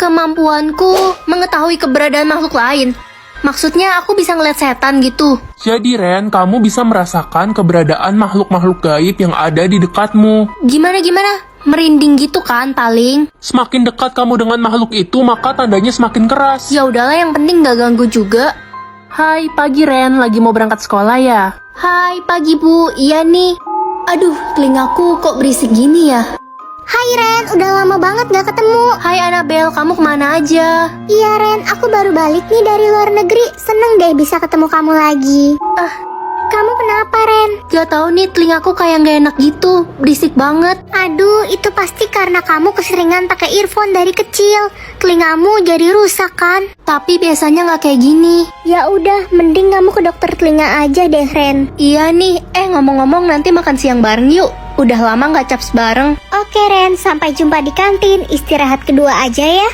Kemampuanku mengetahui keberadaan makhluk lain. Maksudnya aku bisa ngeliat setan gitu. Jadi Ren, kamu bisa merasakan keberadaan makhluk-makhluk gaib yang ada di dekatmu. Gimana? Merinding gitu kan paling. Semakin dekat kamu dengan makhluk itu, maka tandanya semakin keras. Ya udahlah, yang penting gak ganggu juga. Hai, pagi Ren, lagi mau berangkat sekolah ya? Hai, pagi Bu, iya nih. Aduh, telingaku kok berisik gini ya? Hai Ren, udah lama banget gak ketemu. Hai Annabelle, kamu kemana aja? Iya Ren, aku baru balik nih dari luar negeri. Seneng deh bisa ketemu kamu lagi. Kamu kenapa Ren? Gak tau nih, telingaku kayak gak enak gitu. Berisik banget. Aduh, itu pasti karena kamu keseringan pakai earphone dari kecil. Telingamu jadi rusak kan? Tapi biasanya gak kayak gini. Ya udah, mending kamu ke dokter telinga aja deh Ren. Iya nih, ngomong-ngomong nanti makan siang bareng yuk. Udah lama gak caps bareng. Oke Ren, sampai jumpa di kantin. Istirahat kedua aja ya.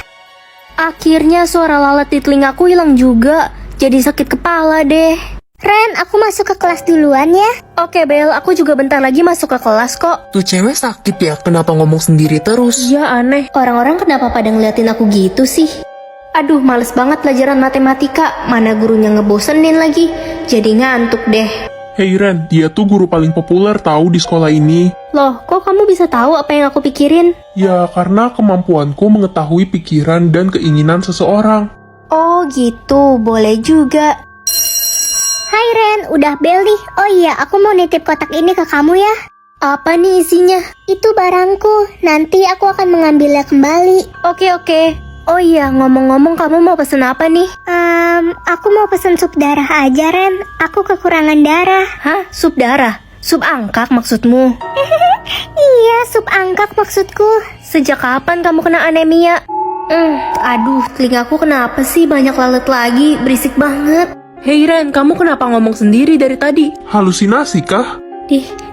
Akhirnya suara lalat di telingaku hilang juga. Jadi sakit kepala deh. Ren, aku masuk ke kelas duluan ya. Oke Bel, aku juga bentar lagi masuk ke kelas kok. Tuh cewek sakit ya, kenapa ngomong sendiri terus? Iya aneh, orang-orang kenapa pada ngeliatin aku gitu sih? Aduh, males banget pelajaran matematika. Mana gurunya ngebosenin lagi. Jadi ngantuk deh. Hey Ren, dia tuh guru paling populer tahu di sekolah ini. Loh, kok kamu bisa tahu apa yang aku pikirin? Ya, karena kemampuanku mengetahui pikiran dan keinginan seseorang. Oh gitu, boleh juga. Hai Ren, udah bel nih. Oh iya, aku mau nitip kotak ini ke kamu ya. Apa nih isinya? Itu barangku, nanti aku akan mengambilnya kembali. Oke. Oh iya, ngomong-ngomong kamu mau pesen apa nih? Aku mau pesen sup darah aja Ren. Aku kekurangan darah. Hah? Sup darah? Sup angkak maksudmu? Iya, sup angkak maksudku. Sejak kapan kamu kena anemia? Aduh, telingaku kenapa sih banyak lalat lagi? Berisik banget. Hei Ren, kamu kenapa ngomong sendiri dari tadi? Halusinasi kah?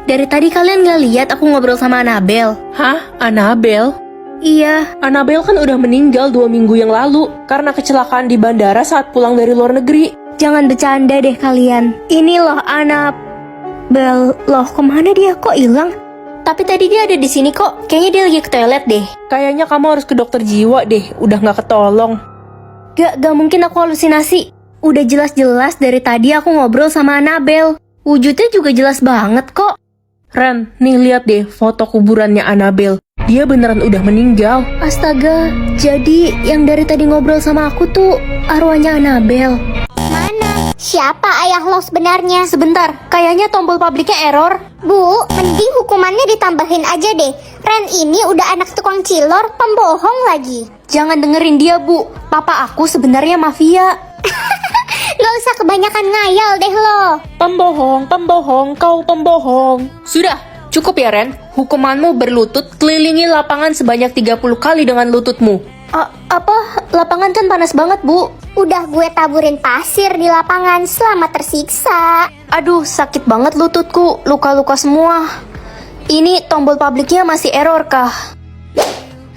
Dari tadi kalian gak lihat aku ngobrol sama Annabelle? Hah? Annabelle? Iya. Annabelle kan udah meninggal 2 minggu yang lalu karena kecelakaan di bandara saat pulang dari luar negeri. Jangan bercanda deh kalian. Ini loh Annabelle. Loh, kemana dia? Kok hilang? Tapi tadi dia ada di sini kok. Kayaknya dia lagi ke toilet deh. Kayaknya kamu harus ke dokter jiwa deh, udah gak ketolong. Gak mungkin aku halusinasi. Udah jelas-jelas dari tadi aku ngobrol sama Annabelle. Wujudnya juga jelas banget kok. Ren, nih lihat deh foto kuburannya Annabelle. Dia beneran udah meninggal. Astaga, jadi yang dari tadi ngobrol sama aku tuh arwahnya Annabelle. Mana? Siapa ayah lo sebenarnya? Sebentar, kayaknya tombol publiknya error. Bu, mending hukumannya ditambahin aja deh. Ren ini udah anak tukang cilor, pembohong lagi. Jangan dengerin dia, Bu. Papa aku sebenarnya mafia. Gak usah kebanyakan ngayal deh lo. Pembohong, kau pembohong. Sudah, cukup ya Ren. Hukumanmu berlutut kelilingi lapangan sebanyak 30 kali dengan lututmu. Apa? Lapangan kan panas banget, Bu. Udah gue taburin pasir di lapangan, selamat tersiksa. Aduh, sakit banget lututku. Luka-luka semua. Ini tombol publiknya masih error kah?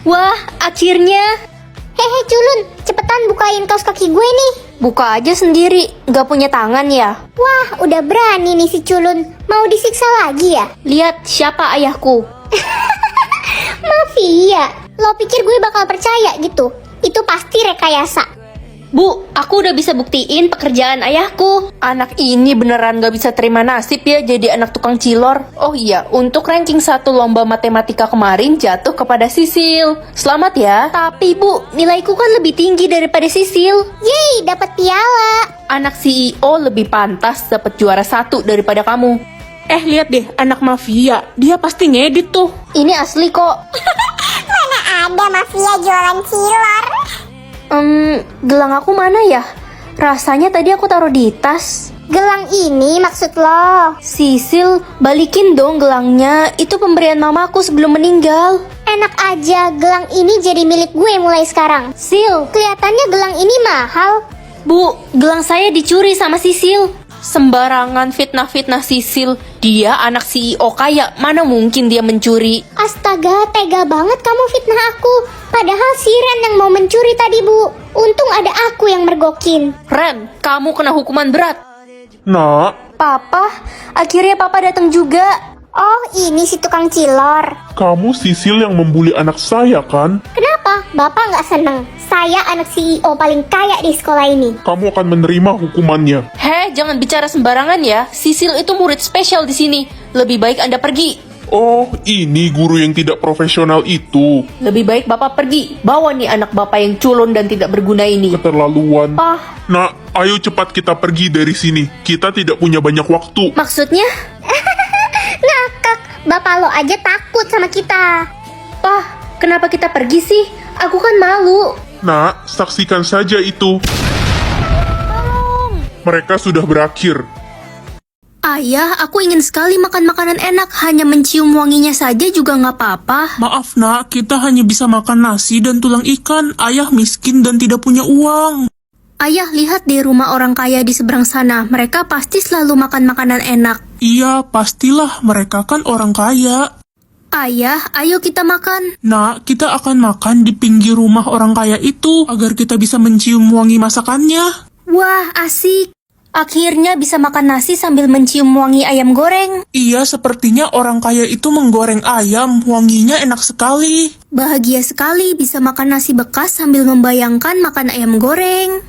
Wah, akhirnya. Hehe culun, cepetan bukain kaos kaki gue nih. Buka aja sendiri, gak punya tangan ya? Wah, udah berani nih si culun. Mau disiksa lagi ya? Lihat siapa ayahku. Mafia. Lo pikir gue bakal percaya gitu? Itu pasti rekayasa. Bu, aku udah bisa buktiin pekerjaan ayahku. Anak ini beneran gak bisa terima nasib ya jadi anak tukang cilor. Oh iya, untuk ranking 1 lomba matematika kemarin jatuh kepada Sisil. Selamat ya. Tapi Bu, nilaiku kan lebih tinggi daripada Sisil. Yeay, dapat piala. Anak CEO lebih pantas dapat juara 1 daripada kamu. Lihat deh, anak mafia. Dia pasti ngedit tuh. Ini asli kok. Mana ada mafia jualan cilor? Gelang aku mana ya? Rasanya tadi aku taruh di tas. Gelang ini maksud lo? Sisil, balikin dong gelangnya. Itu pemberian mamaku sebelum meninggal. Enak aja, gelang ini jadi milik gue mulai sekarang. Sil, Kelihatannya gelang ini mahal. Bu, gelang saya dicuri sama Sisil. Sembarangan fitnah-fitnah Sisil. Dia anak CEO kaya, mana mungkin dia mencuri. Astaga, tega banget kamu fitnah aku. Padahal si Ren yang mau mencuri tadi, Bu. Untung ada aku yang mergokin. Ren, kamu kena hukuman berat. Nak, Papa, akhirnya Papa datang juga. Oh, ini si tukang cilor. Kamu Sisil yang membuli anak saya kan? Kenapa? Bapak nggak seneng? Saya anak CEO paling kaya di sekolah ini. Kamu akan menerima hukumannya. Heh, jangan bicara sembarangan ya. Sisil itu murid spesial di sini. Lebih baik Anda pergi. Oh, ini guru yang tidak profesional itu. Lebih baik Bapak pergi. Bawa nih anak Bapak yang culun dan tidak berguna ini. Keterlaluan. Pa, Nak, ayo cepat kita pergi dari sini. Kita tidak punya banyak waktu. maksudnya? Ngakak, bapak lo aja takut sama kita. Pa, kenapa kita pergi sih? Aku kan malu. Nak, saksikan saja itu. Mereka sudah berakhir. Ayah, aku ingin sekali makan makanan enak. Hanya mencium wanginya saja juga nggak apa-apa. Maaf nak, kita hanya bisa makan nasi dan tulang ikan. Ayah miskin dan tidak punya uang. Ayah, lihat di rumah orang kaya di seberang sana. Mereka pasti selalu makan makanan enak. Iya, pastilah mereka kan orang kaya. Ayah, ayo kita makan. Nak, kita akan makan di pinggir rumah orang kaya itu agar kita bisa mencium wangi masakannya. Wah, asik. Akhirnya bisa makan nasi sambil mencium wangi ayam goreng. Iya, sepertinya orang kaya itu menggoreng ayam. Wanginya enak sekali. Bahagia sekali bisa makan nasi bekas sambil membayangkan makan ayam goreng.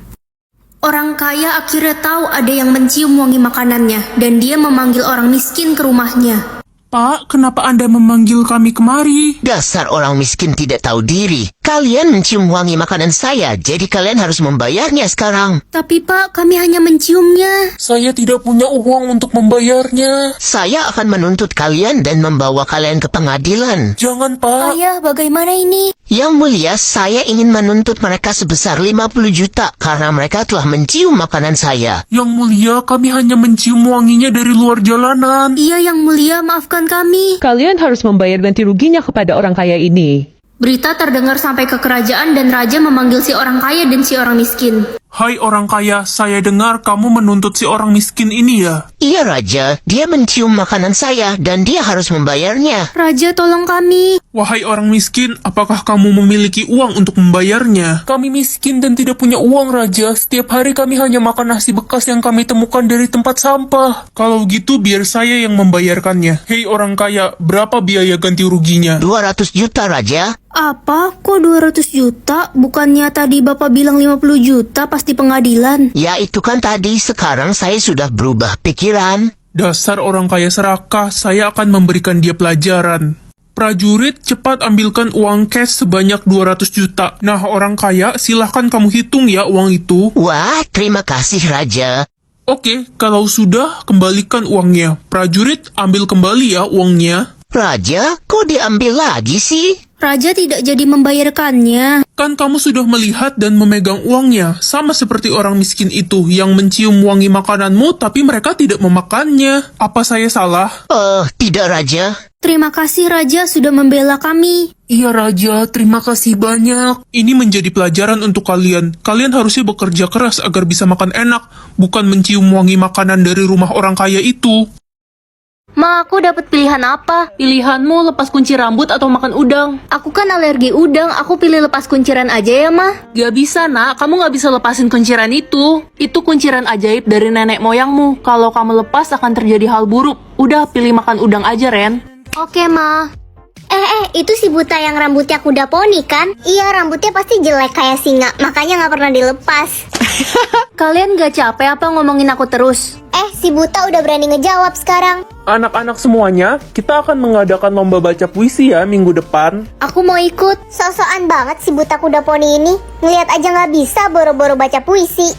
Orang kaya akhirnya tahu ada yang mencium wangi makanannya, dan dia memanggil orang miskin ke rumahnya. Pak, kenapa Anda memanggil kami kemari? Dasar orang miskin tidak tahu diri. Kalian mencium wangi makanan saya, jadi kalian harus membayarnya sekarang. Tapi Pak, kami hanya menciumnya. Saya tidak punya uang untuk membayarnya. Saya akan menuntut kalian dan membawa kalian ke pengadilan. Jangan, Pak. Ayah, bagaimana ini? Yang mulia, saya ingin menuntut mereka sebesar 50 juta karena mereka telah mencium makanan saya. Yang mulia, kami hanya mencium wanginya dari luar jalanan. Iya, yang mulia, maafkan kami. Kalian harus membayar ganti ruginya kepada orang kaya ini. Berita terdengar sampai ke kerajaan dan raja memanggil si orang kaya dan si orang miskin. Hai orang kaya, saya dengar kamu menuntut si orang miskin ini ya? Iya Raja, dia mencium makanan saya dan dia harus membayarnya. Raja, tolong kami. Wahai orang miskin, apakah kamu memiliki uang untuk membayarnya? Kami miskin dan tidak punya uang, Raja. Setiap hari kami hanya makan nasi bekas yang kami temukan dari tempat sampah. Kalau gitu, biar saya yang membayarkannya. Hei orang kaya, berapa biaya ganti ruginya? 200 juta Raja. Apa? Kok 200 juta? Bukannya tadi Bapak bilang 50 juta pas di pengadilan? Ya itu kan tadi, sekarang saya sudah berubah pikiran. Dasar orang kaya serakah, saya akan memberikan dia pelajaran. Prajurit, cepat ambilkan uang cash sebanyak 200 juta. Nah, orang kaya, silahkan kamu hitung ya uang itu. Wah, terima kasih Raja. Oke, kalau sudah, kembalikan uangnya. Prajurit, ambil kembali ya uangnya. Raja, kok diambil lagi sih? Raja tidak jadi membayarkannya. Kan kamu sudah melihat dan memegang uangnya. Sama seperti orang miskin itu yang mencium wangi makananmu tapi mereka tidak memakannya. Apa saya salah? Oh, tidak Raja. Terima kasih Raja sudah membela kami. Iya Raja, terima kasih banyak. Ini menjadi pelajaran untuk kalian. Kalian harusnya bekerja keras agar bisa makan enak, bukan mencium wangi makanan dari rumah orang kaya itu. Ma, aku dapat pilihan apa? Pilihanmu lepas kunci rambut atau makan udang? Aku kan alergi udang, aku pilih lepas kunciran aja ya, Ma. Gak bisa, nak. Kamu gak bisa lepasin kunciran itu. Itu kunciran ajaib dari nenek moyangmu. Kalau kamu lepas akan terjadi hal buruk. Udah, pilih makan udang aja, Ren. Oke, Ma. Itu si buta yang rambutnya kuda poni kan? Iya, rambutnya pasti jelek kayak singa, makanya nggak pernah dilepas. Kalian gak capek apa ngomongin aku terus? Si buta udah berani ngejawab sekarang. Anak-anak semuanya, kita akan mengadakan lomba baca puisi ya minggu depan. Aku mau ikut. Sosokan banget si buta kuda poni ini. Ngeliat aja nggak bisa boro-boro baca puisi.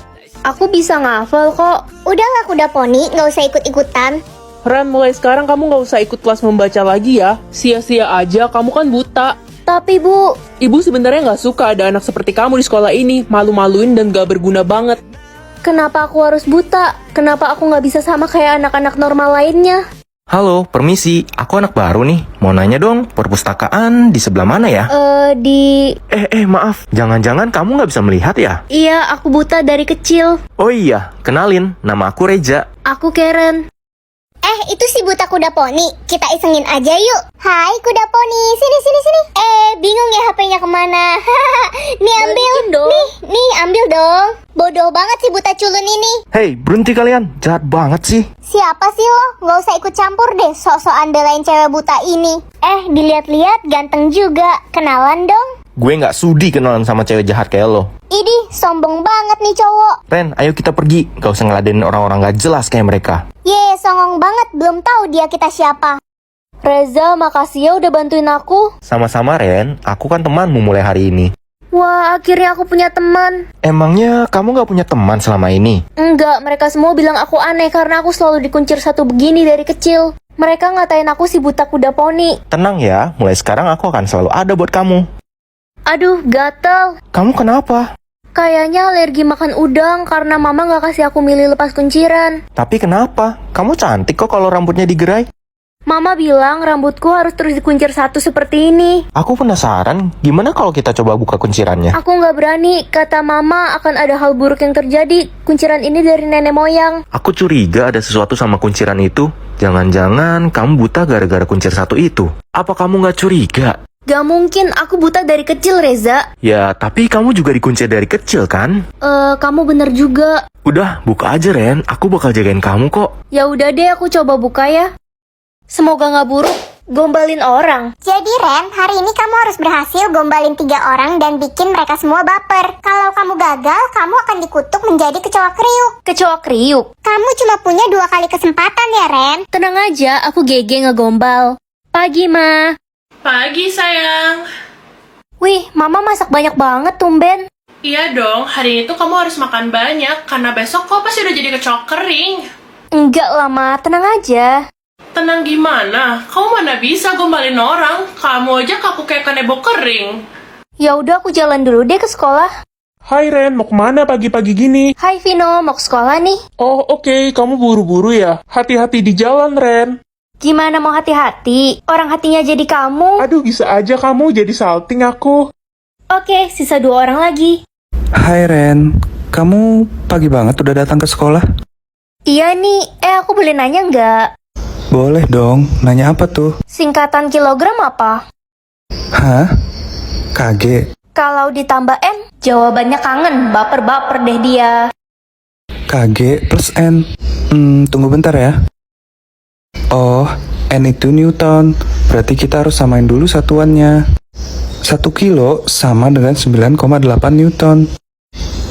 Aku bisa ngafal kok. Udahlah kuda poni, nggak usah ikut-ikutan. Ren, mulai sekarang kamu gak usah ikut kelas membaca lagi ya. Sia-sia aja, kamu kan buta. Tapi Bu, Ibu sebenarnya gak suka ada anak seperti kamu di sekolah ini. Malu-maluin dan gak berguna banget. kenapa aku harus buta? Kenapa aku gak bisa sama kayak anak-anak normal lainnya? Halo, permisi. Aku anak baru nih. Mau nanya dong, perpustakaan di sebelah mana ya? Maaf. Jangan-jangan kamu nggak bisa melihat ya? Iya, aku buta dari kecil. Oh iya, kenalin. Nama aku Reja. Aku Karen. Itu si buta kuda poni. Kita isengin aja yuk. Hai kuda poni, sini. Bingung ya HP-nya kemana? Nih ambil. Balikin dong. Nih ambil dong. Bodoh banget sih buta culun ini. Hei, berhenti kalian. Jahat banget sih. Siapa sih lo? Gak usah ikut campur deh sok-sokan belain cewek buta ini. Dilihat-lihat ganteng juga. Kenalan dong. Gue nggak sudi kenalan sama cewek jahat kayak lo. Idih, sombong banget nih cowok. Ren, ayo kita pergi. Gak usah ngeladenin orang-orang gak jelas kayak mereka. Songong banget, belum tahu dia kita siapa. Reza, makasih ya udah bantuin aku. Sama-sama, Ren. Aku kan temanmu mulai hari ini. Wah, akhirnya aku punya teman. Emangnya kamu gak punya teman selama ini? Enggak, mereka semua bilang aku aneh karena aku selalu dikuncir satu begini dari kecil. Mereka ngatain aku si buta kuda poni. Tenang ya, mulai sekarang aku akan selalu ada buat kamu. Aduh, gatel. Kamu kenapa? Kayaknya alergi makan udang karena mama gak kasih aku milih lepas kunciran. Tapi kenapa? Kamu cantik kok kalau rambutnya digerai. Mama bilang rambutku harus terus dikuncir satu seperti ini. Aku penasaran, gimana kalau kita coba buka kuncirannya? Aku gak berani, kata mama akan ada hal buruk yang terjadi. Kunciran ini dari nenek moyang. Aku curiga ada sesuatu sama kunciran itu. Jangan-jangan kamu buta gara-gara kuncir satu itu. Apa kamu gak curiga? Gak mungkin, aku buta dari kecil, Reza. Ya, tapi kamu juga dikuncir dari kecil kan? Kamu bener juga. Udah, buka aja Ren. Aku bakal jagain kamu kok. Ya udah deh, aku coba buka ya. Semoga gak buruk. Gombalin orang. Jadi Ren, hari ini kamu harus berhasil gombalin 3 orang dan bikin mereka semua baper. Kalau kamu gagal, kamu akan dikutuk menjadi kecoa kriuk. Kecoa kriuk. Kamu cuma punya 2 kali kesempatan ya Ren. Tenang aja, aku GG ngegombal. Pagi, Ma. Pagi sayang. Wih, Mama masak banyak banget tumben. Iya dong, hari ini tuh kamu harus makan banyak karena besok kau pasti udah jadi kecoa kering. Enggak lah, Ma. Tenang aja. Tenang gimana? Kamu mana bisa gombalin orang? Kamu aja kaku kayak kanebo kering. Ya udah, aku jalan dulu deh ke sekolah. Hai Ren, mau kemana pagi-pagi gini? Hai Vino, mau ke sekolah nih. Oh oke, kamu buru-buru ya? Hati-hati di jalan Ren. Gimana mau hati-hati? Orang hatinya jadi kamu. Aduh, bisa aja kamu jadi salting aku. Oke, sisa 2 orang lagi. Hai Ren, kamu pagi banget udah datang ke sekolah? Iya nih, aku boleh nanya nggak? Boleh dong, nanya apa tuh? Singkatan kilogram apa? Hah? KG? Kalau ditambah N, jawabannya kangen, baper-baper deh dia. KG plus N. Tunggu bentar ya. Oh, N itu Newton. Berarti kita harus samain dulu satuannya. 1 kilo sama dengan 9,8 Newton.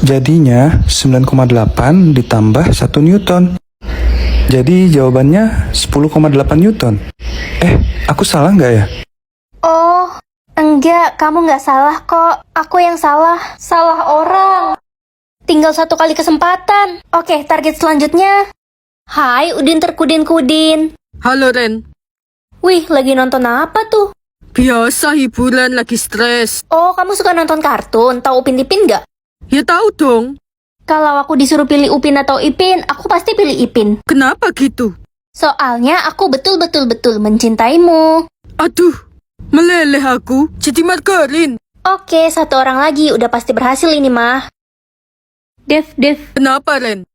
Jadinya 9,8 ditambah 1 Newton. Jadi jawabannya 10,8 Newton. Aku salah nggak ya? Oh, enggak, kamu nggak salah kok. Aku yang salah. Salah orang. Tinggal 1 kali kesempatan. Oke, target selanjutnya. Hai, Udin terkudin-kudin. Halo Ren. Wih, lagi nonton apa tuh? Biasa hiburan lagi stres. Oh, kamu suka nonton kartun? Tahu Upin Ipin nggak? Ya tahu dong. Kalau aku disuruh pilih Upin atau Ipin, aku pasti pilih Ipin. Kenapa gitu? Soalnya aku betul-betul mencintaimu. Aduh, meleleh aku. Jadi margarin. Oke, 1 orang lagi. Udah pasti berhasil ini, mah. Dev. Kenapa Ren?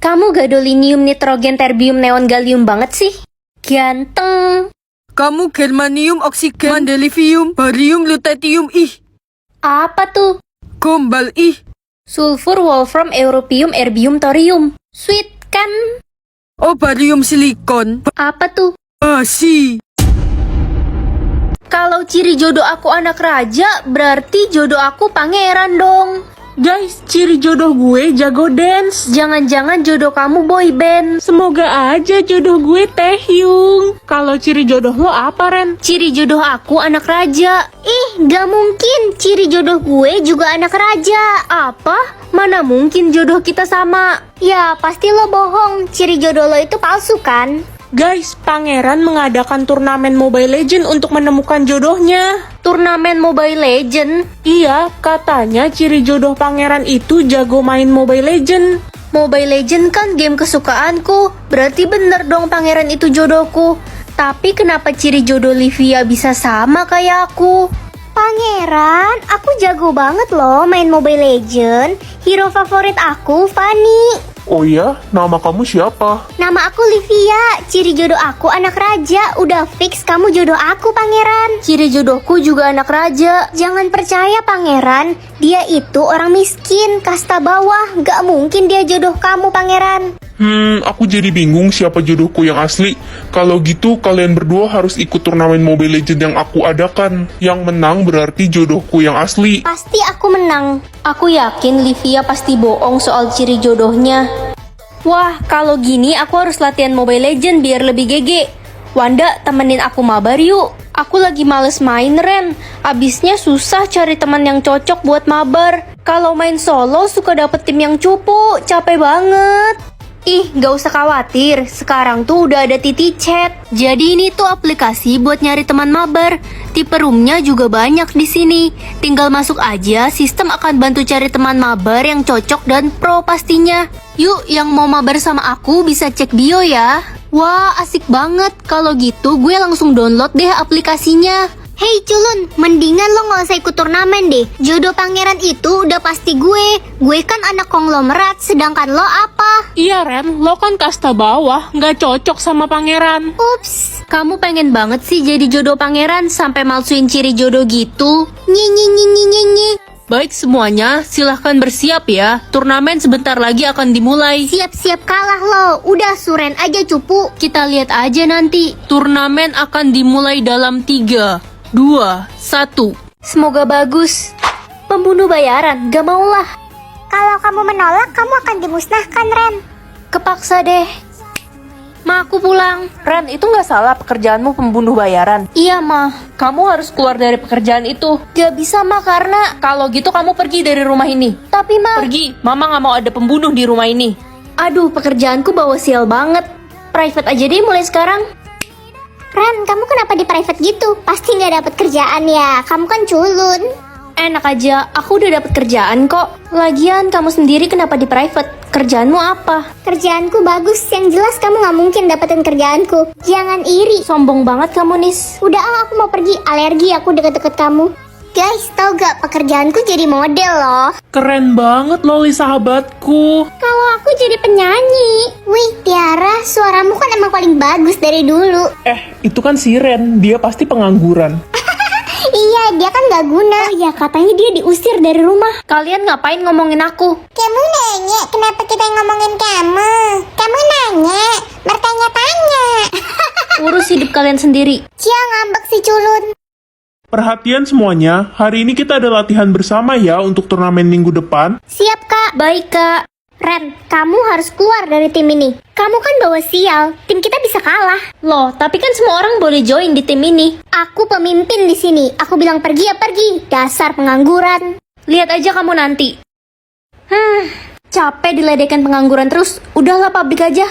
Kamu gadolinium, nitrogen, terbium, neon, gallium banget sih. Ganteng. Kamu germanium, oksigen, mendelevium, barium, lutetium, Apa tuh? gombal, Sulfur, wolfram, europium, erbium, thorium. Sweet kan? Oh, barium silikon. Apa tuh? Basi. Kalau ciri jodoh aku anak raja, berarti jodoh aku pangeran dong. Guys, ciri jodoh gue jago dance. Jangan-jangan jodoh kamu boy band. Semoga aja jodoh gue Taehyung. Kalau ciri jodoh lo apa Ren? Ciri jodoh aku anak raja. Gak mungkin, ciri jodoh gue juga anak raja. Apa? Mana mungkin jodoh kita sama? Ya pasti lo bohong, ciri jodoh lo itu palsu kan? Guys, pangeran mengadakan turnamen Mobile Legend untuk menemukan jodohnya. Turnamen Mobile Legend? Iya, katanya ciri jodoh pangeran itu jago main Mobile Legend. Mobile Legend kan game kesukaanku. Berarti bener dong pangeran itu jodohku. Tapi kenapa ciri jodoh Livia bisa sama kayak aku? Pangeran, aku jago banget loh main Mobile Legend. Hero favorit aku, Fanny. Oh ya, nama kamu siapa? Nama aku Livia, ciri jodoh aku anak raja. Udah fix kamu jodoh aku, Pangeran. Ciri jodohku juga anak raja. Jangan percaya, Pangeran. Dia itu orang miskin, kasta bawah. Gak mungkin dia jodoh kamu, pangeran. Aku jadi bingung siapa jodohku yang asli. Kalau gitu, kalian berdua harus ikut turnamen Mobile Legends yang aku adakan. Yang menang berarti jodohku yang asli. Pasti aku menang. Aku yakin Livia pasti bohong soal ciri jodohnya. Wah, kalau gini aku harus latihan Mobile Legends biar lebih GG. Wanda, temenin aku mabar yuk. Aku lagi males main, Ren. Abisnya susah cari teman yang cocok buat mabar. Kalau main solo suka dapet tim yang cupu, capek banget. Ih, gak usah khawatir. Sekarang tuh udah ada Titi Chat. Jadi ini tuh aplikasi buat nyari teman mabar. Tipe roomnya juga banyak di sini. Tinggal masuk aja, sistem akan bantu cari teman mabar yang cocok dan pro pastinya. Yuk, yang mau mabar sama aku bisa cek bio ya. Wah, asik banget. Kalau gitu gue langsung download deh aplikasinya. Hei culun, mendingan lo gak usah ikut turnamen deh. Jodoh pangeran itu udah pasti gue. Gue kan anak konglomerat, sedangkan lo apa? Iya Ren, lo kan kasta bawah, nggak cocok sama pangeran. Ups. Kamu pengen banget sih jadi jodoh pangeran sampai malsuin ciri jodoh gitu? Nyi. Baik semuanya, silahkan bersiap ya. Turnamen sebentar lagi akan dimulai. Siap-siap kalah lo. Udah suren aja cupu. Kita lihat aja nanti. Turnamen akan dimulai dalam 3, 2, 1. Semoga bagus. Pembunuh bayaran, gak maulah. Kalau kamu menolak, kamu akan dimusnahkan, Ren. Kepaksa deh. Ma, aku pulang. Ren, itu nggak salah pekerjaanmu pembunuh bayaran. Iya, Ma. Kamu harus keluar dari pekerjaan itu. Gak bisa, Ma, karena... Kalau gitu kamu pergi dari rumah ini. Tapi, Ma... Pergi, Mama nggak mau ada pembunuh di rumah ini. Aduh, pekerjaanku bawa sial banget. Private aja deh mulai sekarang. Ren, kamu kenapa di private gitu? Pasti nggak dapet kerjaan ya. Kamu kan culun. Enak aja, aku udah dapet kerjaan kok. Lagian, kamu sendiri kenapa di private? Kerjaanmu apa? Kerjaanku bagus. Yang jelas kamu nggak mungkin dapetin kerjaanku. Jangan iri. Sombong banget kamu, Nis. Udah aku mau pergi. Alergi aku deket-deket kamu. Guys, tau gak pekerjaanku jadi model loh. Keren banget Loli sahabatku. Kalau aku jadi penyanyi. Wih, Tiara, suaramu kan emang paling bagus dari dulu. Itu kan si Ren, dia pasti pengangguran. Iya, dia kan gak guna. Oh ya, katanya dia diusir dari rumah. Kalian ngapain ngomongin aku? Kamu nanya, kenapa kita ngomongin kamu? Kamu nanya, bertanya-tanya. Urus hidup kalian sendiri. Cia ngambek si culun. Perhatian semuanya, hari ini kita ada latihan bersama ya untuk turnamen minggu depan. Siap, Kak. Baik, Kak. Ren, kamu harus keluar dari tim ini. Kamu kan bawa sial, tim kita bisa kalah. Loh, tapi kan semua orang boleh join di tim ini. Aku pemimpin di sini. Aku bilang pergi ya pergi. Dasar pengangguran. Lihat aja kamu nanti. Capek diledekin pengangguran terus. Udahlah, pabrik aja.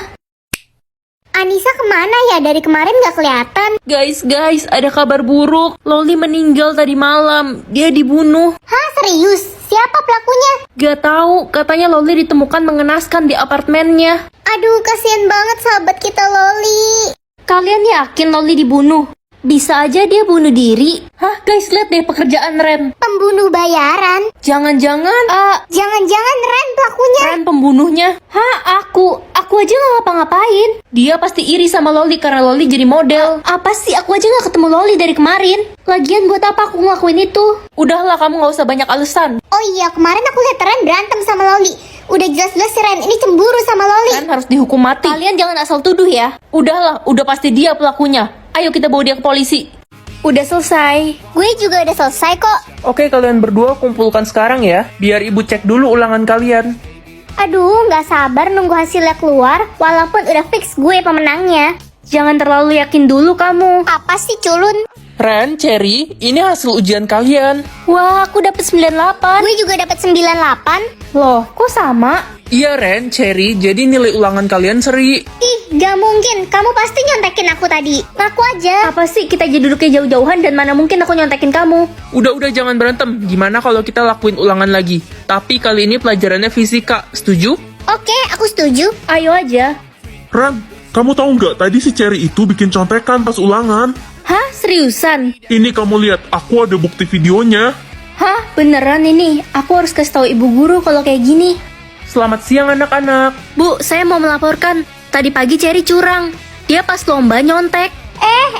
Anissa kemana ya? Dari kemarin gak kelihatan. Guys, ada kabar buruk. Loli meninggal tadi malam. Dia dibunuh. Hah, serius? Siapa pelakunya? Gak tahu, katanya Loli ditemukan mengenaskan di apartemennya. Aduh, kasihan banget sahabat kita Loli. Kalian yakin Loli dibunuh? Bisa aja dia bunuh diri. Hah, guys, lihat deh pekerjaan Ren. Pembunuh bayaran. Jangan-jangan Jangan-jangan Ren pelakunya. Ren pembunuhnya. Hah, aku aja gak ngapa-ngapain. Dia pasti iri sama Loli karena Loli jadi model. Apa sih, aku aja gak ketemu Loli dari kemarin. Lagian buat apa aku ngelakuin itu? Udahlah, kamu gak usah banyak alasan. Oh iya, kemarin aku lihat Ren berantem sama Loli. Udah jelas-jelas si Ren ini cemburu sama Loli. Ren harus dihukum mati. Kalian jangan asal tuduh ya. Udahlah, udah pasti dia pelakunya. Ayo kita bawa dia ke polisi. Udah selesai. Gue juga udah selesai kok. Oke, kalian berdua kumpulkan sekarang ya, biar ibu cek dulu ulangan kalian. Aduh, gak sabar nunggu hasilnya keluar. Walaupun udah fix gue pemenangnya. Jangan terlalu yakin dulu kamu. Apa sih culun? Ren, Cherry, ini hasil ujian kalian. Wah, aku dapet 98. Gue juga dapet 98. Loh, kok sama? Iya Ren, Cherry, jadi nilai ulangan kalian seri. Ih, gak mungkin. Kamu pasti nyontekin aku tadi. Ngaku aja. Apa sih, kita jadi duduknya jauh-jauhan dan mana mungkin aku nyontekin kamu. Udah jangan berantem. Gimana kalau kita lakuin ulangan lagi? Tapi kali ini pelajarannya fisika. Setuju? Oke, aku setuju. Ayo aja. Ran, kamu tahu nggak tadi si Cherry itu bikin contekan pas ulangan? Hah, seriusan? Ini kamu lihat, aku ada bukti videonya. Hah, beneran ini? Aku harus kasih tahu ibu guru kalau kayak gini. Selamat siang anak-anak. Bu, saya mau melaporkan. Tadi pagi Cherry curang. Dia pas lomba nyontek.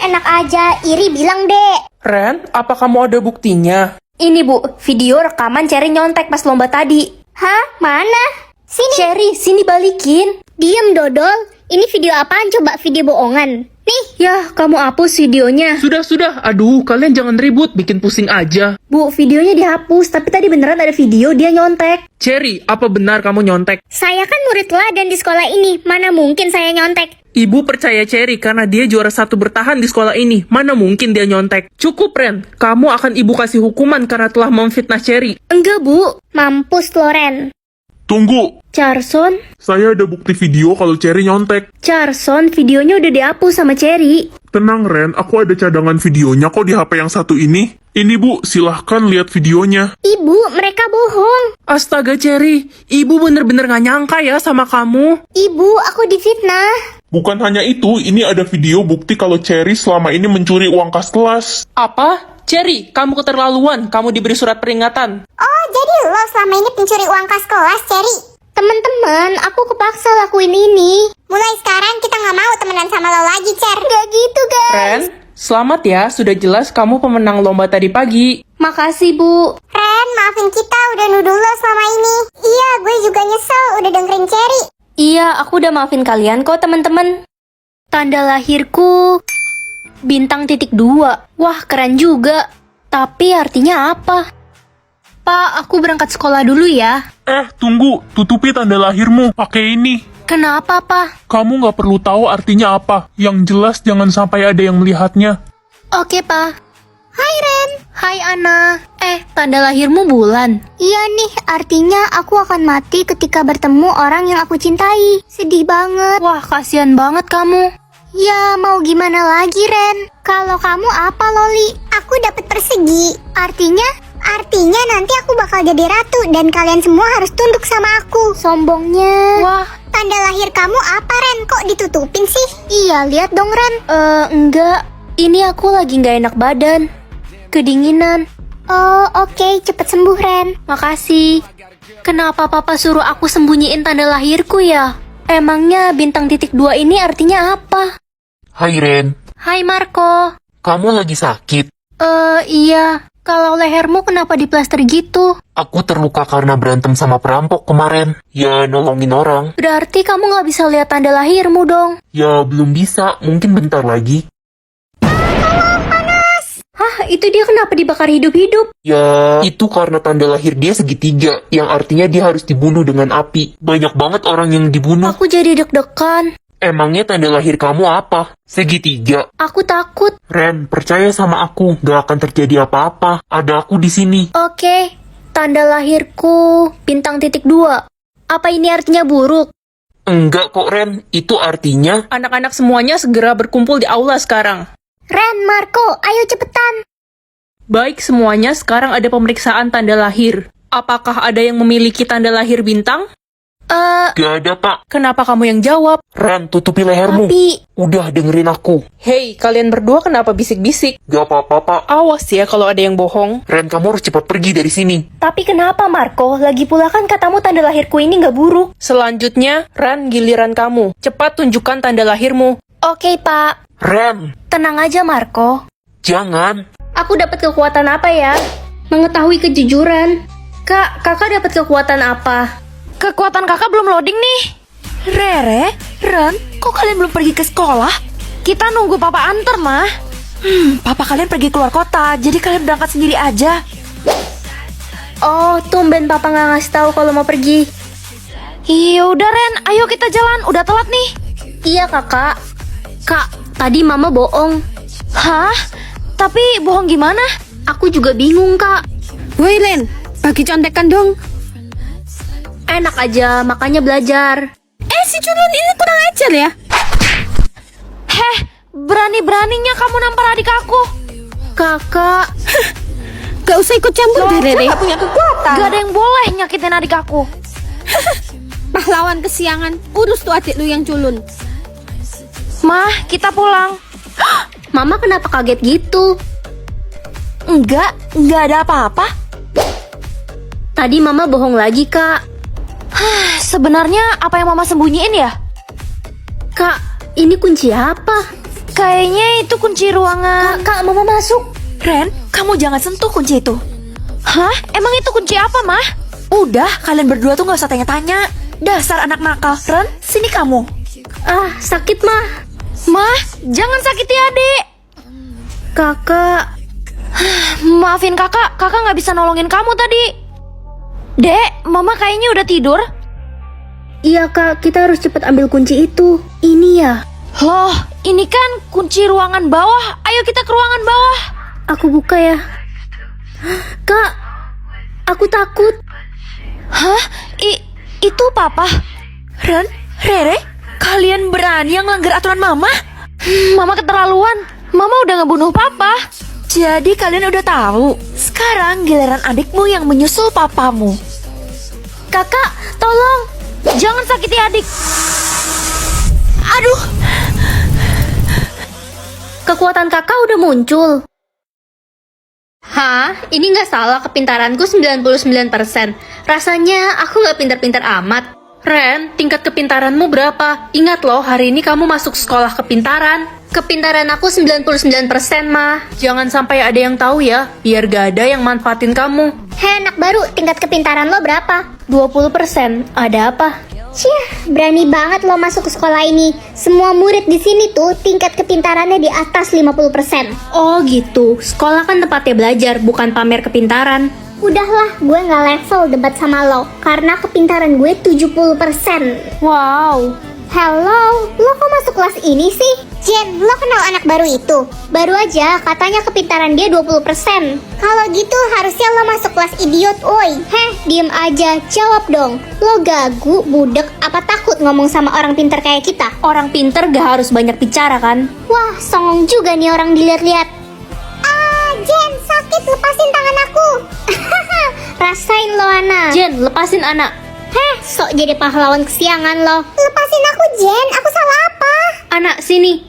Enak aja. Iri bilang dek. Ren, apa kamu ada buktinya? Ini Bu, video rekaman Cherry nyontek pas lomba tadi. Hah? Mana? Sini. Cherry, sini balikin. Diem, dodol. Ini video apaan coba? Video bohongan. Nih. Yah, kamu hapus videonya. Sudah. Aduh, kalian jangan ribut, bikin pusing aja. Bu, videonya dihapus, tapi tadi beneran ada video dia nyontek. Cherry, apa benar kamu nyontek? Saya kan murid teladan di sekolah ini. Mana mungkin saya nyontek? Ibu percaya Cherry karena dia juara 1 bertahan di sekolah ini. Mana mungkin dia nyontek? Cukup, Ren. Kamu akan ibu kasih hukuman karena telah memfitnah Cherry. Enggak, Bu. Mampus, Loren. Tunggu, Charson, saya ada bukti video kalau Cherry nyontek. Charson, videonya udah dihapus sama Cherry. Tenang Ren, aku ada cadangan videonya kok di HP yang satu ini. Ini Bu, silahkan lihat videonya. Ibu, mereka bohong. Astaga, Cherry. Ibu bener-bener gak nyangka ya sama kamu. Ibu, aku difitnah. Bukan hanya itu, ini ada video bukti kalau Cherry selama ini mencuri uang kas kelas. Apa? Cherry, kamu keterlaluan. Kamu diberi surat peringatan. Oh, jadi lo selama ini pencuri uang kas kelas, Cherry? Teman-teman, aku kepaksa lakuin ini. Mulai sekarang kita nggak mau temenan sama lo lagi, Cher. Gak gitu, guys. Ren, selamat ya. Sudah jelas kamu pemenang lomba tadi pagi. Makasih, Bu. Ren, maafin kita udah nuduh lo selama ini. Iya, gue juga nyesel udah dengerin Cherry. Iya, aku udah maafin kalian kok, teman-teman. Tanda lahirku bintang titik 2. Wah, keren juga. Tapi artinya apa? Pak, aku berangkat sekolah dulu ya. Tunggu, tutupi tanda lahirmu pakai ini. Kenapa, Pak? Kamu nggak perlu tahu artinya apa. Yang jelas jangan sampai ada yang melihatnya. Oke, Pak. Hai, Ren. Hai, Ana. Tanda lahirmu bulan. Iya nih, artinya aku akan mati ketika bertemu orang yang aku cintai. Sedih banget. Wah, kasihan banget kamu. Ya, mau gimana lagi, Ren? Kalau kamu apa, Loli? Aku dapat persegi. Artinya nanti aku bakal jadi ratu dan kalian semua harus tunduk sama aku. Sombongnya. Wah, tanda lahir kamu apa, Ren? Kok ditutupin sih? Iya, lihat dong, Ren. Enggak. Ini aku lagi nggak enak badan. Kedinginan. Oh, oke. Cepet sembuh, Ren. Makasih. Kenapa Papa suruh aku sembunyiin tanda lahirku ya? Emangnya bintang titik 2 ini artinya apa? Hai, Ren. Hai, Marco. Kamu lagi sakit? Iya. Kalau lehermu kenapa diplaster gitu? Aku terluka karena berantem sama perampok kemarin. Ya, nolongin orang. Berarti kamu nggak bisa lihat tanda lahirmu dong. Ya, belum bisa. Mungkin bentar lagi. Hah, itu dia kenapa dibakar hidup-hidup? Ya, itu karena tanda lahir dia segitiga, yang artinya dia harus dibunuh dengan api. Banyak banget orang yang dibunuh. Aku jadi deg-degan. Emangnya tanda lahir kamu apa? Segitiga. Aku takut. Ren, percaya sama aku, gak akan terjadi apa-apa. Ada aku di sini. Oke, tanda lahirku bintang titik 2. Apa ini artinya buruk? Enggak kok, Ren. Itu artinya anak-anak semuanya segera berkumpul di aula sekarang. Ren, Marco, ayo cepetan. Baik, semuanya sekarang ada pemeriksaan tanda lahir. Apakah ada yang memiliki tanda lahir bintang? Gak ada, Pak. Kenapa kamu yang jawab? Ren, tutupi lehermu. Tapi... Udah, dengerin aku. Hei, kalian berdua kenapa bisik-bisik? Gak apa-apa, Pak. Awas ya kalau ada yang bohong. Ren, kamu harus cepat pergi dari sini. Tapi kenapa, Marco? Lagi pula kan katamu tanda lahirku ini nggak buruk. Selanjutnya, Ren, giliran kamu. Cepat tunjukkan tanda lahirmu. Oke, Pak. Ren, Tenang aja, Marco. jangan. Aku dapat kekuatan apa ya? Mengetahui kejujuran. Kakak dapat kekuatan apa? Kekuatan kakak belum loading nih. Rere, Ren, kok kalian belum pergi ke sekolah? Kita nunggu papa antar, mah. Papa kalian pergi keluar kota, jadi kalian berangkat sendiri aja. Oh, tumben papa nggak ngasih tahu kalau mau pergi. Iya udah Ren, ayo kita jalan, udah telat nih. Iya, Kakak. Kak, tadi mama bohong. Hah? Tapi bohong gimana? Aku juga bingung, Kak. Woi Ren, bagi contekan dong. Enak aja, makanya belajar. Si culun ini kurang ajar ya. Heh, berani-beraninya kamu nampar adik aku. Kakak, Gak usah ikut campur deh Rere. Gak punya kekuatan. Gak ada yang boleh nyakitin adik aku. Pahlawan kesiangan, urus tuh adik lu yang culun. Mah, kita pulang. Mama kenapa kaget gitu? Enggak ada apa-apa. Tadi Mama bohong lagi, Kak. Sebenarnya apa yang mama sembunyiin ya? Kak, ini kunci apa? Kayaknya itu kunci ruangan. Kak, Mama masuk. Ren, kamu jangan sentuh kunci itu. Hah? Emang itu kunci apa, Mah? Udah, kalian berdua tuh gak usah tanya-tanya. Dasar anak nakal. Ren, sini kamu. Ah, sakit mah. Mah, jangan sakiti adik. Kakak, Maafin kakak gak bisa nolongin kamu tadi. Dek, mama kayaknya udah tidur. iya kak, kita harus cepat ambil kunci itu. Ini ya. Loh, ini kan kunci ruangan bawah. Ayo kita ke ruangan bawah. Aku buka ya. Kak, aku takut. Hah? Itu papa? Ren, Rere, kalian berani yang melanggar aturan mama? Mama keterlaluan. Mama udah ngebunuh papa. Jadi kalian udah tahu. Sekarang giliran adikmu yang menyusul papamu. Kakak, tolong. Jangan sakiti adik. Aduh. Kekuatan kakak udah muncul. Hah? Ini nggak salah kepintaranku 99%. Rasanya aku nggak pintar-pintar amat. Ren, tingkat kepintaranmu berapa? Ingat loh, hari ini kamu masuk sekolah kepintaran. Kepintaran aku 99%, mah. Jangan sampai ada yang tahu ya, biar gak ada yang manfaatin kamu. Hei anak baru, tingkat kepintaran lo berapa? 20%. Ada apa? Cih, berani banget lo masuk ke sekolah ini. Semua murid di sini tuh tingkat kepintarannya di atas 50%. Oh gitu. Sekolah kan tempatnya belajar, bukan pamer kepintaran. Udahlah, gue gak level debat sama lo karena kepintaran gue 70%. Wow. Hello, lo kok masuk kelas ini sih? Jen, lo kenal anak baru itu? Baru aja katanya kepintaran dia 20%. Kalau gitu harusnya lo masuk kelas idiot, oi. Heh, diem aja, jawab dong. Lo gagu, budek, apa takut ngomong sama orang pintar kayak kita? Orang pinter gak harus banyak bicara kan? Wah, songong juga nih orang dilihat-lihat. Ah, Jen, sakit, lepasin tangan aku. Rasain lo, Ana. Jen, lepasin anak. Heh, sok jadi pahlawan kesiangan lo. Lepasin aku, Jen. Aku salah apa? Anak, sini.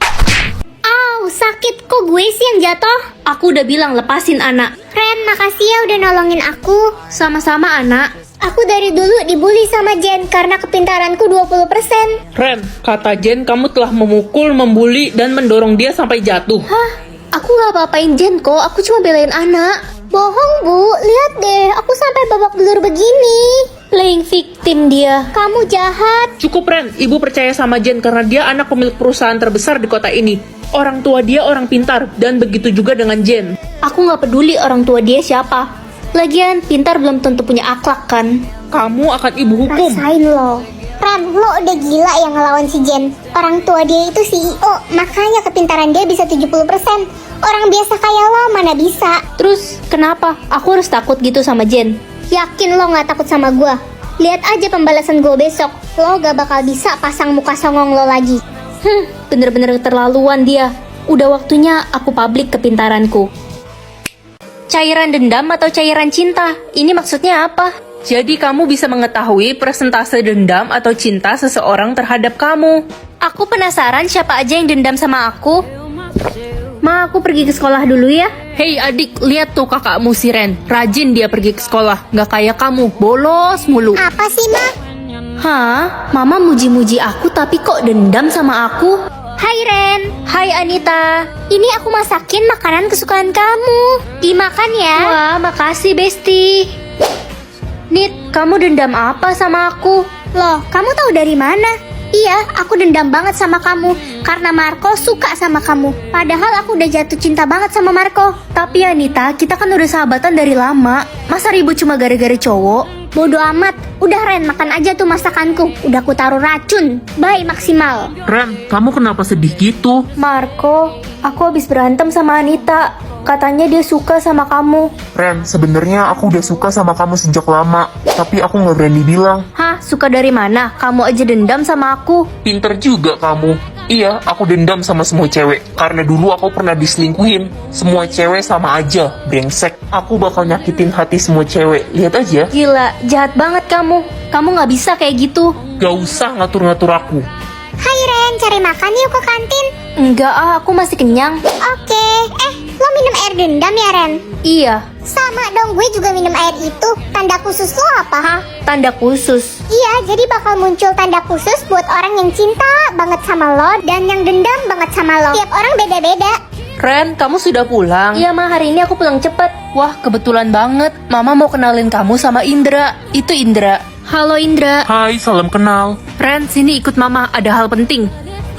Au, sakit. Kok gue sih yang jatuh? Aku udah bilang lepasin anak. Ren, makasih ya udah nolongin aku. Sama-sama anak. Aku dari dulu dibully sama Jen karena kepintaranku 20%. Ren, kata Jen kamu telah memukul, membuli, dan mendorong dia sampai jatuh. Hah? Aku gak apa-apain Jen kok, aku cuma belain anak. Bohong, Bu. Lihat deh, aku sampai babak belur begini. Playing victim dia. Kamu jahat. Cukup Ren, ibu percaya sama Jen karena dia anak pemilik perusahaan terbesar di kota ini. Orang tua dia orang pintar, dan begitu juga dengan Jen. Aku gak peduli orang tua dia siapa. Lagian, pintar belum tentu punya akhlak kan? Kamu akan ibu hukum. Rasain lo. Ren, lo udah gila yang ngelawan si Jen. Orang tua dia itu CEO, makanya kepintaran dia bisa 70%. Orang biasa kayak lo mana bisa. Terus, kenapa? Aku harus takut gitu sama Jen? Yakin lo gak takut sama gue? Lihat aja pembalasan gue besok. Lo gak bakal bisa pasang muka songong lo lagi. Bener-bener keterlaluan dia. Udah waktunya aku publik kepintaranku. Cairan dendam atau cairan cinta? Ini maksudnya apa? Jadi kamu bisa mengetahui persentase dendam atau cinta seseorang terhadap kamu. Aku penasaran siapa aja yang dendam sama aku. Ma, aku pergi ke sekolah dulu ya. Hei adik, lihat tuh kakakmu si Ren. Rajin dia pergi ke sekolah. Gak kayak kamu, bolos mulu. Apa sih, Ma? Hah? Mama muji-muji aku tapi kok dendam sama aku? Hai Ren. Hai Anita. Ini aku masakin makanan kesukaan kamu. Dimakan ya. Wah, makasih Besti. Nit, kamu dendam apa sama aku? Loh, kamu tahu dari mana? Iya, aku dendam banget sama kamu karena Marco suka sama kamu. Padahal aku udah jatuh cinta banget sama Marco. Tapi Anita, kita kan udah sahabatan dari lama. Masa ribut cuma gara-gara cowok? Bodoh amat. Udah Ren, makan aja tuh masakanku. Udah ku taruh racun. Bye maksimal. Ren, kamu kenapa sedih gitu? Marco, aku habis berantem sama Anita. Katanya dia suka sama kamu. Ren, sebenarnya aku udah suka sama kamu sejak lama, tapi aku nggak berani bilang. Hah, suka dari mana? Kamu aja dendam sama aku. Pinter juga kamu. Iya, aku dendam sama semua cewek, karena dulu aku pernah diselingkuhin. Semua cewek sama aja, brengsek. Aku bakal nyakitin hati semua cewek, lihat aja. Gila, jahat banget kamu. Kamu gak bisa kayak gitu. Gak usah ngatur-ngatur aku. Hai Ren, cari makan yuk ke kantin. Enggak aku masih kenyang. Oke. Lo minum air dendam ya Ren? Iya. Sama dong, gue juga minum air itu. Tanda khusus lo apa? Hah? Tanda khusus? Iya, jadi bakal muncul tanda khusus buat orang yang cinta banget sama lo dan yang dendam banget sama lo. Tiap orang beda-beda. Ren, kamu sudah pulang? Iya, Ma. Hari ini aku pulang cepet. Wah, kebetulan banget. Mama mau kenalin kamu sama Indra. Itu Indra. Halo Indra. Hai, salam kenal. Ren, sini ikut Mama. Ada hal penting.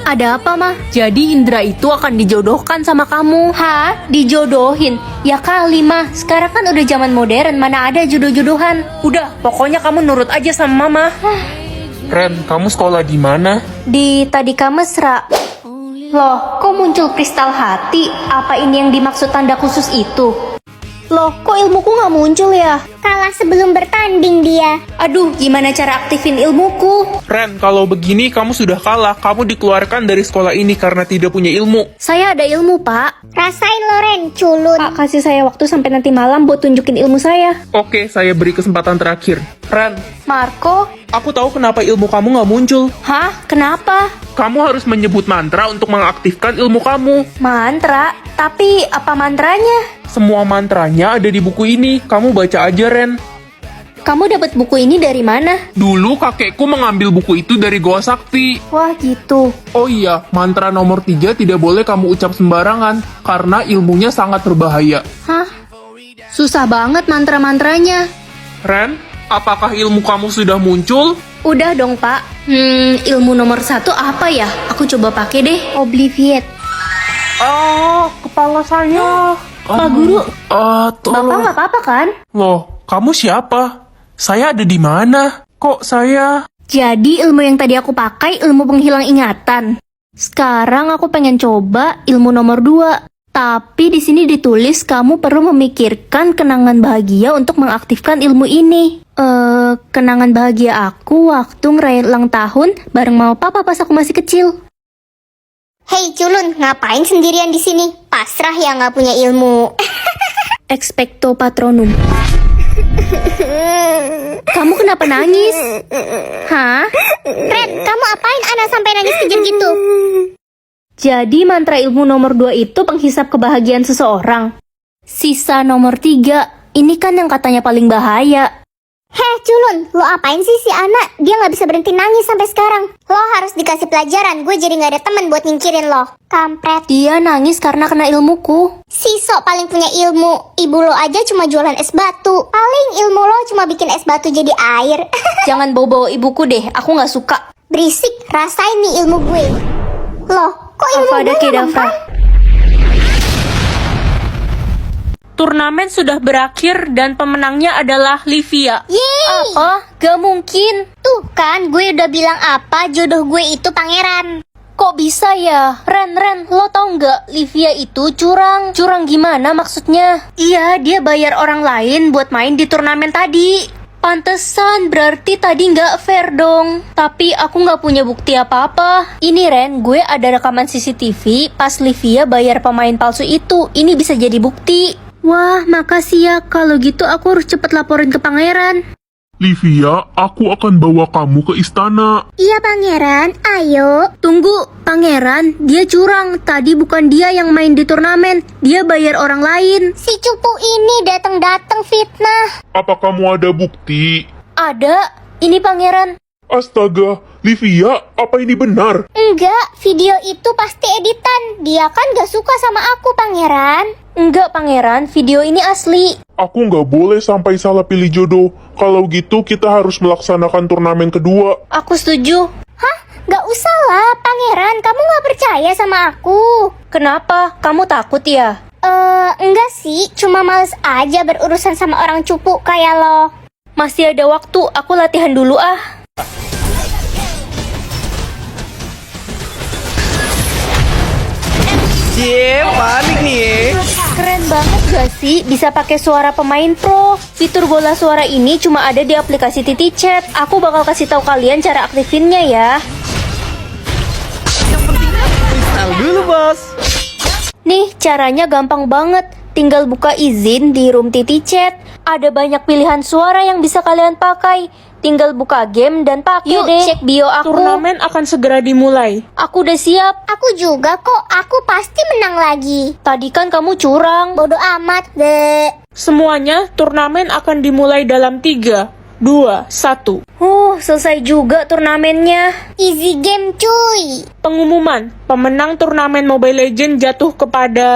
Ada apa, Ma? Jadi Indra itu akan dijodohkan sama kamu. Hah? Dijodohin? Ya kali, Ma. Sekarang kan udah zaman modern, mana ada jodoh-jodohan. Udah, pokoknya kamu nurut aja sama Mama. Ren, kamu sekolah di mana? Di Tadika Mesra. Loh, kok muncul kristal hati? Apa ini yang dimaksud tanda khusus itu? Loh, kok ilmuku nggak muncul ya? Kalah sebelum bertanding dia. Aduh, gimana cara aktifin ilmuku? Ren, kalau begini kamu sudah kalah. Kamu dikeluarkan dari sekolah ini karena tidak punya ilmu. Saya ada ilmu, Pak. Rasain Loren, culun. Pak, kasih saya waktu sampai nanti malam buat tunjukin ilmu saya. Oke, saya beri kesempatan terakhir. Ren, Marco? aku tahu kenapa ilmu kamu nggak muncul. Hah? Kenapa? Kamu harus menyebut mantra untuk mengaktifkan ilmu kamu. Mantra? Tapi apa mantranya? Semua mantranya ada di buku ini. Kamu baca aja, Ren. Kamu dapat buku ini dari mana? Dulu kakekku mengambil buku itu dari Goa Sakti. Wah, gitu. Oh iya, mantra nomor 3 tidak boleh kamu ucap sembarangan, karena ilmunya sangat berbahaya. Hah? Susah banget mantra-mantranya. Ren, apakah ilmu kamu sudah muncul? Udah dong, Pak. Ilmu nomor 1 apa ya? Aku coba pakai deh. Obliviate. Kepala saya. Pak Guru, Bapak Tolong. nggak apa-apa kan? Loh, kamu siapa? Saya ada di mana? Kok saya... Jadi ilmu yang tadi aku pakai ilmu penghilang ingatan. Sekarang aku pengen coba ilmu nomor 2. Tapi di sini ditulis kamu perlu memikirkan kenangan bahagia untuk mengaktifkan ilmu ini. Kenangan bahagia aku waktu ngerayain ulang tahun bareng mama papa pas aku masih kecil. Hei culun, ngapain sendirian di sini? Pasrah ya nggak punya ilmu. Expecto patronum. Kamu kenapa nangis? Hah? Ren, kamu apain Ana sampai nangis kejam gitu? Jadi mantra ilmu nomor 2 itu penghisap kebahagiaan seseorang. Sisa nomor 3, ini kan yang katanya paling bahaya. Heh culun, lo apain sih si Ana? Dia nggak bisa berhenti nangis sampai sekarang. Lo harus dikasih pelajaran, gue jadi nggak ada teman buat nyingkirin lo. Kampret. Dia nangis karena kena ilmuku. Si Sok paling punya ilmu. Ibu lo aja cuma jualan es batu. Paling ilmu lo cuma bikin es batu jadi air. jangan bawa-bawa ibuku deh, aku nggak suka. Berisik, rasain nih ilmu gue. Loh, kok ilmu Avada gue Kedavra. mempan? Turnamen sudah berakhir dan pemenangnya adalah Livia. Yeay! Apa? Gak mungkin. Tuh kan, gue udah bilang apa jodoh gue itu pangeran. Kok bisa ya? Ren, lo tau nggak Livia itu curang? Curang gimana maksudnya? Iya, dia bayar orang lain buat main di turnamen tadi. Pantesan, berarti tadi nggak fair dong. Tapi aku nggak punya bukti apa-apa. Ini Ren, gue ada rekaman CCTV pas Livia bayar pemain palsu itu. Ini bisa jadi bukti. Wah, makasih ya. Kalau gitu aku harus cepet laporin ke pangeran. Livia, aku akan bawa kamu ke istana. Iya pangeran, ayo. Tunggu, pangeran. Dia curang. Tadi bukan dia yang main di turnamen. Dia bayar orang lain. Si cupu ini datang-datang fitnah. Apa kamu ada bukti? Ada. Ini pangeran. Astaga, Livia, apa ini benar? Enggak, video itu pasti editan. Dia kan gak suka sama aku pangeran. Enggak pangeran, video ini asli. Aku nggak boleh sampai salah pilih jodoh. Kalau gitu kita harus melaksanakan turnamen kedua. Aku setuju. Hah? Gak usah lah pangeran, kamu gak percaya sama aku. Kenapa? Kamu takut ya? Enggak sih, cuma males aja berurusan sama orang cupu kayak lo. Masih ada waktu, aku latihan dulu ah. Panik nih. Keren banget gak sih bisa pakai suara pemain pro? Fitur bola suara ini cuma ada di aplikasi Titi Chat. Aku bakal kasih tahu kalian cara aktifinnya ya. Kristal dulu, Bos. Nih, caranya gampang banget. Tinggal buka izin di room Titi Chat. Ada banyak pilihan suara yang bisa kalian pakai. Tinggal buka game dan pakai Yuk, deh. cek bio aku. Turnamen akan segera dimulai. Aku udah siap. Aku juga kok, aku pasti menang lagi. Tadi kan kamu curang. Bodoh amat, deh. Semuanya, turnamen akan dimulai dalam 3, 2, 1. Selesai juga turnamennya. Easy game cuy. Pengumuman, pemenang turnamen Mobile Legends jatuh kepada...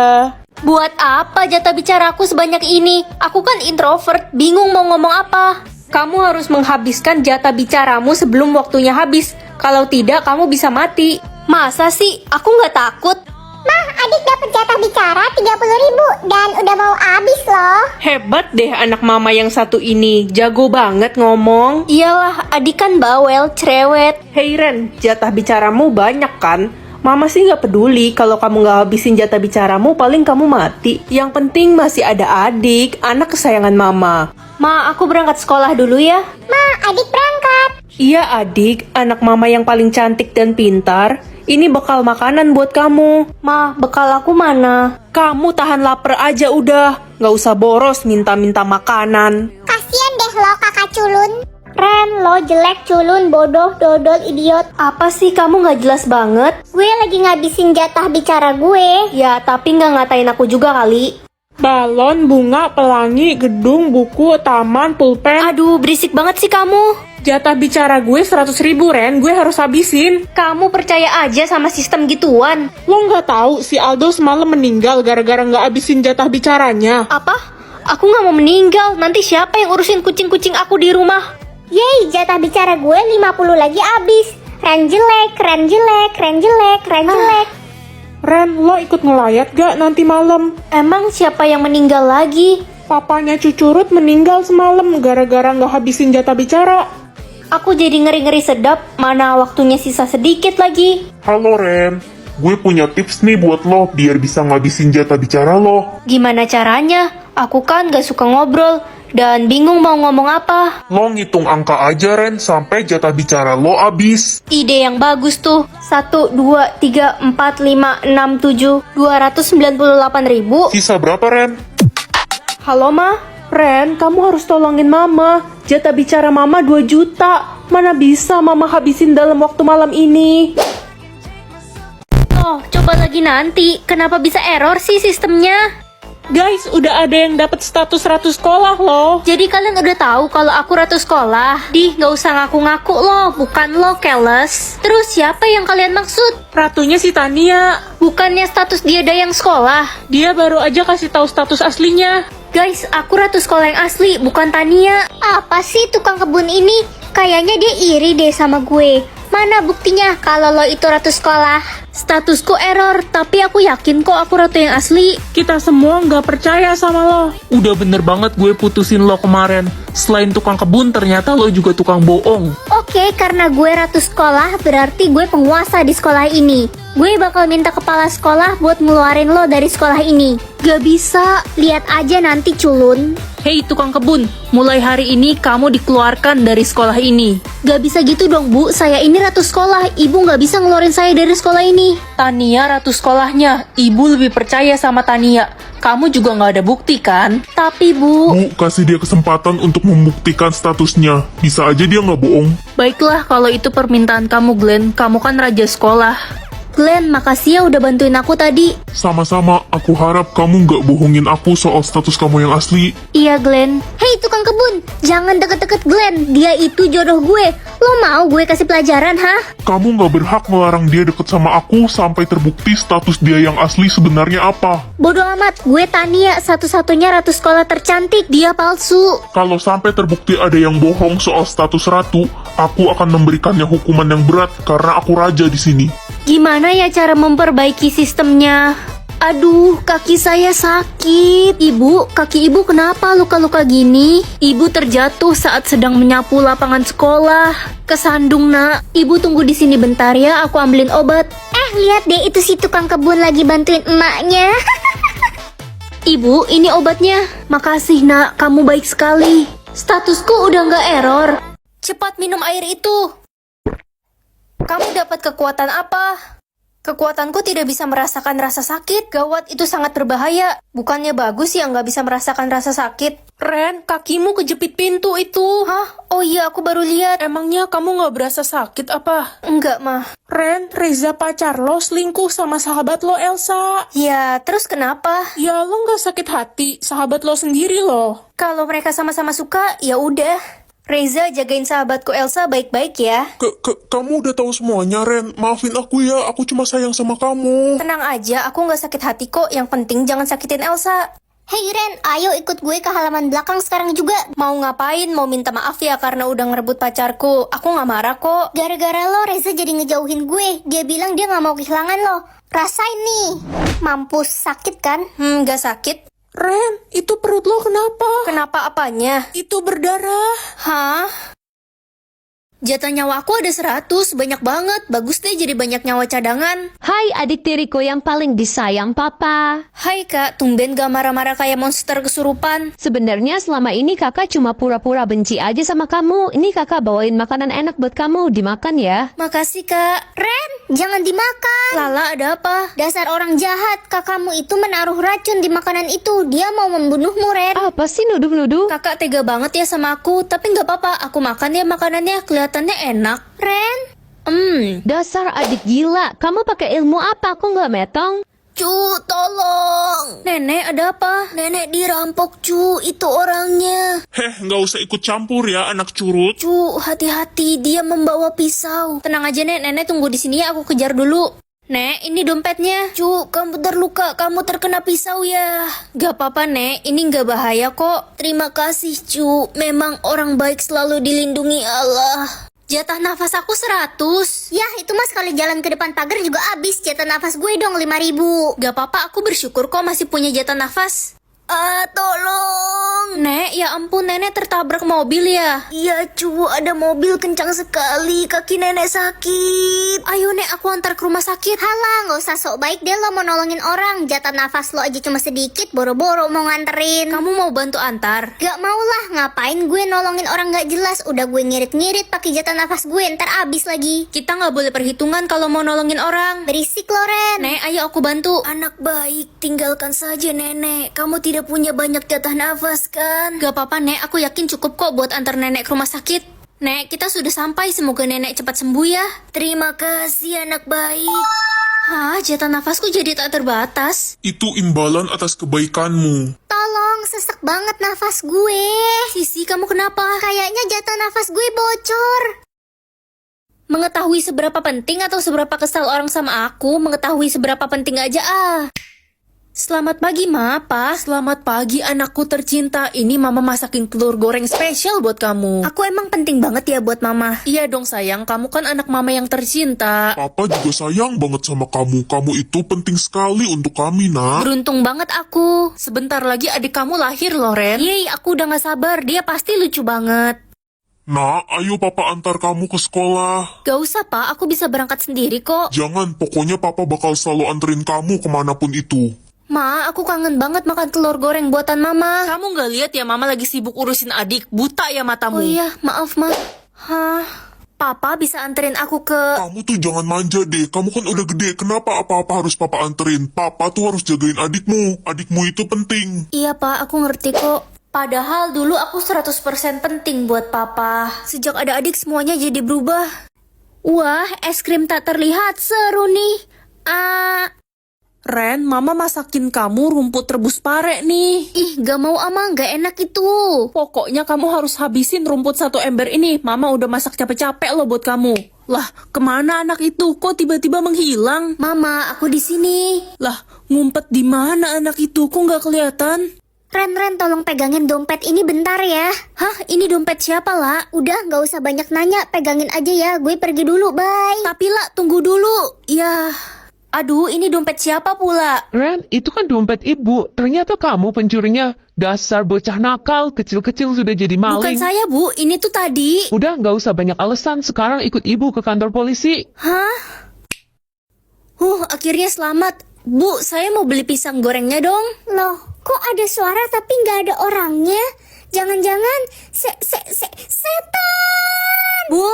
Buat apa jatah bicaraku sebanyak ini? Aku kan introvert, bingung mau ngomong apa. Kamu harus menghabiskan jatah bicaramu sebelum waktunya habis. Kalau tidak, kamu bisa mati. Masa sih? Aku nggak takut. Mah, adik dapat jatah bicara 30.000 dan udah mau habis loh. Hebat deh anak mama yang satu ini. Jago banget ngomong. Iyalah, adik kan bawel, cerewet. Hei Ren, jatah bicaramu banyak kan? Mama sih nggak peduli kalau kamu nggak habisin jatah bicaramu, paling kamu mati. Yang penting masih ada adik, anak kesayangan mama. Ma, aku berangkat sekolah dulu ya. Ma, adik berangkat. Iya adik, anak mama yang paling cantik dan pintar. Ini bekal makanan buat kamu. Ma, bekal aku mana? Kamu tahan lapar aja udah. Nggak usah boros minta-minta makanan. Kasian deh lo kakak culun. Ren, lo jelek culun, bodoh, dodol, idiot. Apa sih kamu nggak jelas banget? Gue lagi ngabisin jatah bicara gue. Ya, tapi nggak ngatain aku juga kali. Balon, bunga, pelangi, gedung, buku, taman, pulpen. Aduh, berisik banget sih kamu. Jatah bicara gue 100.000 Ren, gue harus habisin. Kamu percaya aja sama sistem gituan. Lo nggak tahu si Aldo semalam meninggal gara-gara nggak habisin jatah bicaranya. Apa? Aku nggak mau meninggal. Nanti siapa yang urusin kucing-kucing aku di rumah? Yeay, jatah bicara gue 50 lagi habis. Ren jelek, Ren jelek, Ren jelek, Ren jelek. Ren, lo ikut ngelayat gak nanti malam? Emang siapa yang meninggal lagi? Papanya Cucurut meninggal semalam gara-gara nggak habisin jatah bicara. Aku jadi ngeri-ngeri sedap. Mana waktunya sisa sedikit lagi. Halo Ren, gue punya tips nih buat lo biar bisa ngabisin jatah bicara lo. Gimana caranya? Aku kan gak suka ngobrol dan bingung mau ngomong apa. Lo ngitung angka aja Ren sampai jatah bicara lo habis. Ide yang bagus tuh. 1, 2, 3, 4, 5, 6, 7 298.000. Sisa berapa Ren? Halo Ma, Ren, kamu harus tolongin Mama. Jatah bicara Mama 2 juta. Mana bisa Mama habisin dalam waktu malam ini? Oh, coba lagi nanti. Kenapa bisa error sih sistemnya? Guys, udah ada yang dapat status ratu sekolah loh. Jadi kalian udah tahu kalau aku ratu sekolah? Dih, gak usah ngaku-ngaku loh, bukan lo, keles. Terus siapa yang kalian maksud? Ratunya si Tania. Bukannya status dia dayang sekolah? Dia baru aja kasih tahu status aslinya. Guys, aku ratu sekolah yang asli, bukan Tania. Apa sih tukang kebun ini? Kayaknya dia iri deh sama gue. Mana buktinya kalau lo itu ratu sekolah? Statusku error, tapi aku yakin kok aku ratu yang asli. Kita semua nggak percaya sama lo. Udah bener banget gue putusin lo kemarin. Selain tukang kebun, ternyata lo juga tukang bohong. Oke, karena gue ratu sekolah, berarti gue penguasa di sekolah ini. Gue bakal minta kepala sekolah buat ngeluarin lo dari sekolah ini. Gak bisa. Lihat aja nanti culun. Hei tukang kebun, mulai hari ini kamu dikeluarkan dari sekolah ini. Gak bisa gitu dong Bu, saya ini ratu sekolah. Ibu gak bisa ngeluarin saya dari sekolah ini. Tania ratu sekolahnya, ibu lebih percaya sama Tania. Kamu juga nggak ada bukti kan? Tapi Bu, Bu, kasih dia kesempatan untuk membuktikan statusnya. Bisa aja dia nggak bohong. Baiklah kalau itu permintaan kamu Glenn, kamu kan raja sekolah. Glenn, makasih ya udah bantuin aku tadi. Sama-sama, aku harap kamu nggak bohongin aku soal status kamu yang asli. Iya Glenn. Hei tukang kebun, jangan deket-deket Glenn. Dia itu jodoh gue. Lo mau gue kasih pelajaran, hah? Kamu nggak berhak ngelarang dia deket sama aku sampai terbukti status dia yang asli sebenarnya apa. Bodoh amat, gue Tania, satu-satunya ratu sekolah tercantik. Dia palsu. Kalau sampai terbukti ada yang bohong soal status ratu, aku akan memberikannya hukuman yang berat karena aku raja di sini. Gimana ya cara memperbaiki sistemnya? Aduh, kaki saya sakit. Ibu, kaki ibu kenapa luka-luka gini? Ibu terjatuh saat sedang menyapu lapangan sekolah. Kesandung, Nak. Ibu tunggu di sini bentar ya, aku ambilin obat. Lihat deh, itu si tukang kebun lagi bantuin emaknya. Ibu, ini obatnya. Makasih, Nak. Kamu baik sekali. Statusku udah nggak error. Cepat minum air itu. Kamu dapat kekuatan apa? Kekuatanku tidak bisa merasakan rasa sakit. Gawat, itu sangat berbahaya. Bukannya bagus ya nggak bisa merasakan rasa sakit? Ren, kakimu kejepit pintu itu. Hah? Oh iya, aku baru lihat. Emangnya kamu nggak berasa sakit apa? Enggak, Mah. Ren, Reza pacar lo selingkuh sama sahabat lo Elsa. Ya, terus kenapa? Ya lo nggak sakit hati, sahabat lo sendiri loh. Kalau mereka sama-sama suka, ya udah. Reza, jagain sahabatku Elsa baik-baik ya. Kamu udah tahu semuanya, Ren. Maafin aku ya, aku cuma sayang sama kamu. Tenang aja, aku nggak sakit hati kok. Yang penting jangan sakitin Elsa. Hei Ren, ayo ikut gue ke halaman belakang sekarang juga. Mau ngapain? Mau minta maaf ya karena udah ngerebut pacarku. Aku nggak marah kok. Gara-gara lo, Reza jadi ngejauhin gue. Dia bilang dia gak mau kehilangan lo. Rasain nih. Mampus, sakit kan? Nggak sakit. Ren, itu perut lo kenapa? Kenapa apanya? Itu berdarah. Hah? Jatah nyawa aku ada 100, banyak banget. Bagus deh jadi banyak nyawa cadangan. Hai adik tiriku yang paling disayang papa. Hai kak, tumben gak marah-marah kayak monster kesurupan. Sebenarnya selama ini kakak cuma pura-pura benci aja sama kamu. Ini kakak bawain makanan enak buat kamu, dimakan ya. Makasih kak. Ren, jangan dimakan. Lala, ada apa? Dasar orang jahat, kakakmu itu menaruh racun di makanan itu. Dia mau membunuhmu, Ren. Apa sih nuduh-nuduh? Kakak tega banget ya sama aku, tapi gak apa-apa. Aku makan ya makanannya, kelihatannya enak. Ren, Dasar adik gila, kamu pakai ilmu apa? Aku nggak metong. Cu, tolong. Nenek, ada apa? Nenek dirampok, Cu. Itu orangnya. Nggak usah ikut campur ya, anak curut. Cu, hati-hati. Dia membawa pisau. Tenang aja, Nek. Nenek tunggu di sini ya, aku kejar dulu. Nek, ini dompetnya. Cu, kamu terluka. Kamu terkena pisau ya. Gak apa-apa, Nek. Ini gak bahaya kok. Terima kasih, Cu. Memang orang baik selalu dilindungi Allah. Jatah nafas aku 100. ya itu mas sekali jalan ke depan pagar juga habis. Jatah nafas gue dong 5.000. Gak apa-apa, aku bersyukur kok masih punya jatah nafas. Tolong. Nek, ya ampun, nenek tertabrak mobil ya? Iya, Cu. Ada mobil kencang sekali. Kaki nenek sakit. Ayo, Nek, aku antar ke rumah sakit. Halah, gak usah sok baik deh lo mau nolongin orang. Jatah nafas lo aja cuma sedikit, boro-boro mau nganterin. Kamu mau bantu antar? Gak mau lah, ngapain gue nolongin orang gak jelas. Udah gue ngirit-ngirit pakai jatah nafas gue, ntar abis lagi. Kita gak boleh perhitungan kalau mau nolongin orang. Berisik lo, Ren. Nek, ayo aku bantu. Anak baik, tinggalkan saja nenek. Kamu tidak punya banyak jatah nafas kan? Gak apa-apa, Nek, aku yakin cukup kok buat antar nenek ke rumah sakit. Nek, kita sudah sampai, semoga nenek cepat sembuh ya. Terima kasih anak baik. Hah, jatah nafasku jadi tak terbatas. Itu imbalan atas kebaikanmu. Tolong, sesek banget nafas gue. Sisi, kamu kenapa? Kayaknya jatah nafas gue bocor. Mengetahui seberapa penting atau seberapa kesal orang sama aku, mengetahui seberapa penting aja Selamat pagi, Ma, Pa. Selamat pagi, anakku tercinta. Ini Mama masakin telur goreng spesial buat kamu. Aku emang penting banget ya buat Mama. Iya dong, sayang. Kamu kan anak Mama yang tercinta. Papa juga sayang banget sama kamu. Kamu itu penting sekali untuk kami, nak. Beruntung banget aku. Sebentar lagi adik kamu lahir loh, Ren. Yeay, aku udah gak sabar. Dia pasti lucu banget. Nak, ayo papa antar kamu ke sekolah. Gak usah, Pak. Aku bisa berangkat sendiri kok. Jangan, pokoknya papa bakal selalu anterin kamu kemanapun itu. Ma, aku kangen banget makan telur goreng buatan Mama. Kamu gak lihat ya Mama lagi sibuk urusin adik? Buta ya matamu. Oh iya, maaf, Ma. Hah? Papa bisa anterin aku ke... Kamu tuh jangan manja deh. Kamu kan udah gede. Kenapa apa-apa harus papa anterin? Papa tuh harus jagain adikmu. Adikmu itu penting. Iya, Pak. Aku ngerti kok. Padahal dulu aku 100% penting buat Papa. Sejak ada adik semuanya jadi berubah. Wah, es krim tak terlihat seru nih. Ren, Mama masakin kamu rumput rebus pare nih. Ih, gak mau ama, gak enak itu. Pokoknya kamu harus habisin rumput 1 ember ini. Mama udah masak capek-capek loh buat kamu. Lah, kemana anak itu? Kok tiba-tiba menghilang? Mama, aku di sini. Lah, ngumpet di mana anak itu? Kok nggak kelihatan? Ren, tolong pegangin dompet ini bentar ya. Hah, ini dompet siapa, La? Udah, gak usah banyak nanya, pegangin aja ya. Gue pergi dulu, bye. Tapi, La, tunggu dulu. Ya... Aduh, ini dompet siapa pula? Ren, itu kan dompet ibu. Ternyata kamu pencurinya. Dasar bocah nakal, kecil-kecil sudah jadi maling. Bukan saya, Bu. Ini tuh tadi. Udah, nggak usah banyak alasan. Sekarang ikut ibu ke kantor polisi. Hah? Akhirnya selamat. Bu, saya mau beli pisang gorengnya dong. Loh, kok ada suara tapi nggak ada orangnya? Jangan-jangan setan. Bu!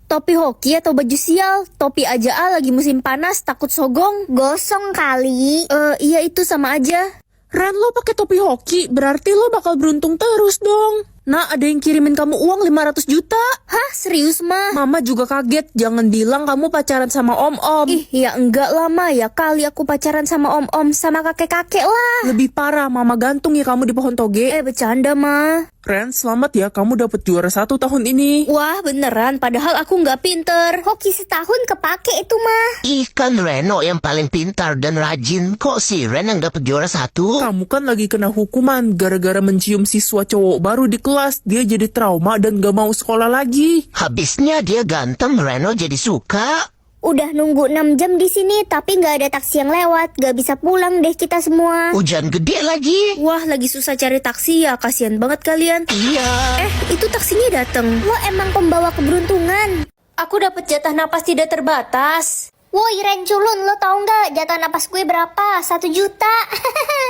Topi hoki atau baju sial? Topi aja lagi musim panas, takut sogong. Gosong kali. Iya itu sama aja. Ren, lo pakai topi hoki, berarti lo bakal beruntung terus dong. Nah, ada yang kirimin kamu uang 500 juta. Hah, serius, Ma? Mama juga kaget, jangan bilang kamu pacaran sama om-om. Ih, ya enggak lah, Ma. Ya kali aku pacaran sama om-om, sama kakek-kakek lah. Lebih parah, Mama gantung ya kamu di pohon toge. Bercanda, Ma. Ren, selamat ya, kamu dapat juara 1 tahun ini. Wah, beneran, padahal aku nggak pinter. Hoki setahun kepake itu mah. Ih, kan Reno yang paling pintar dan rajin. Kok si Ren yang dapat juara 1? Kamu kan lagi kena hukuman gara-gara mencium siswa cowok baru di kelas. Dia jadi trauma dan gak mau sekolah lagi. Habisnya dia ganteng, Reno jadi suka. Udah nunggu 6 jam di sini tapi nggak ada taksi yang lewat. Gak bisa pulang deh kita semua. Hujan gede lagi. Wah, lagi susah cari taksi ya, kasihan banget kalian. Iya. Itu taksinya dateng. Lo emang pembawa keberuntungan. Aku dapat jatah napas tidak terbatas. Woi Ren culun, lo tau nggak jatah napas gue berapa? 1 juta.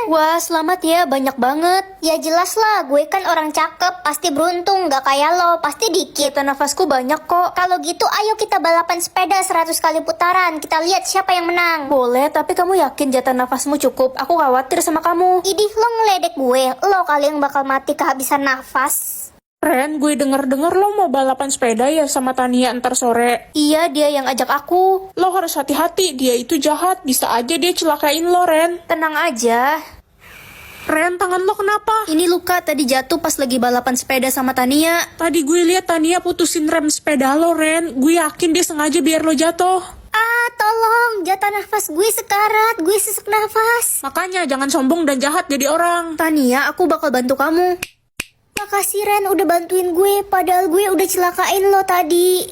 Wah, selamat ya, banyak banget. Ya jelas lah, gue kan orang cakep, pasti beruntung, nggak kayak lo, pasti dikit. Jatah nafasku banyak kok. Kalau gitu ayo kita balapan sepeda 100 kali putaran, kita lihat siapa yang menang. Boleh, tapi kamu yakin jatah nafasmu cukup? Aku khawatir sama kamu. Idih, lo ngeledek gue, lo kali yang bakal mati kehabisan nafas. Ren, gue denger-denger lo mau balapan sepeda ya sama Tania ntar sore. Iya, dia yang ajak aku. Lo harus hati-hati, dia itu jahat. Bisa aja dia celakain lo, Ren. Tenang aja. Ren, tangan lo kenapa? Ini luka tadi jatuh pas lagi balapan sepeda sama Tania. Tadi gue lihat Tania putusin rem sepeda lo, Ren. Gue yakin dia sengaja biar lo jatuh. Ah, tolong, jatah nafas gue sekarat, gue sesak nafas. Makanya jangan sombong dan jahat jadi orang. Tania, aku bakal bantu kamu. Makasih Ren udah bantuin gue, padahal gue udah celakain lo tadi.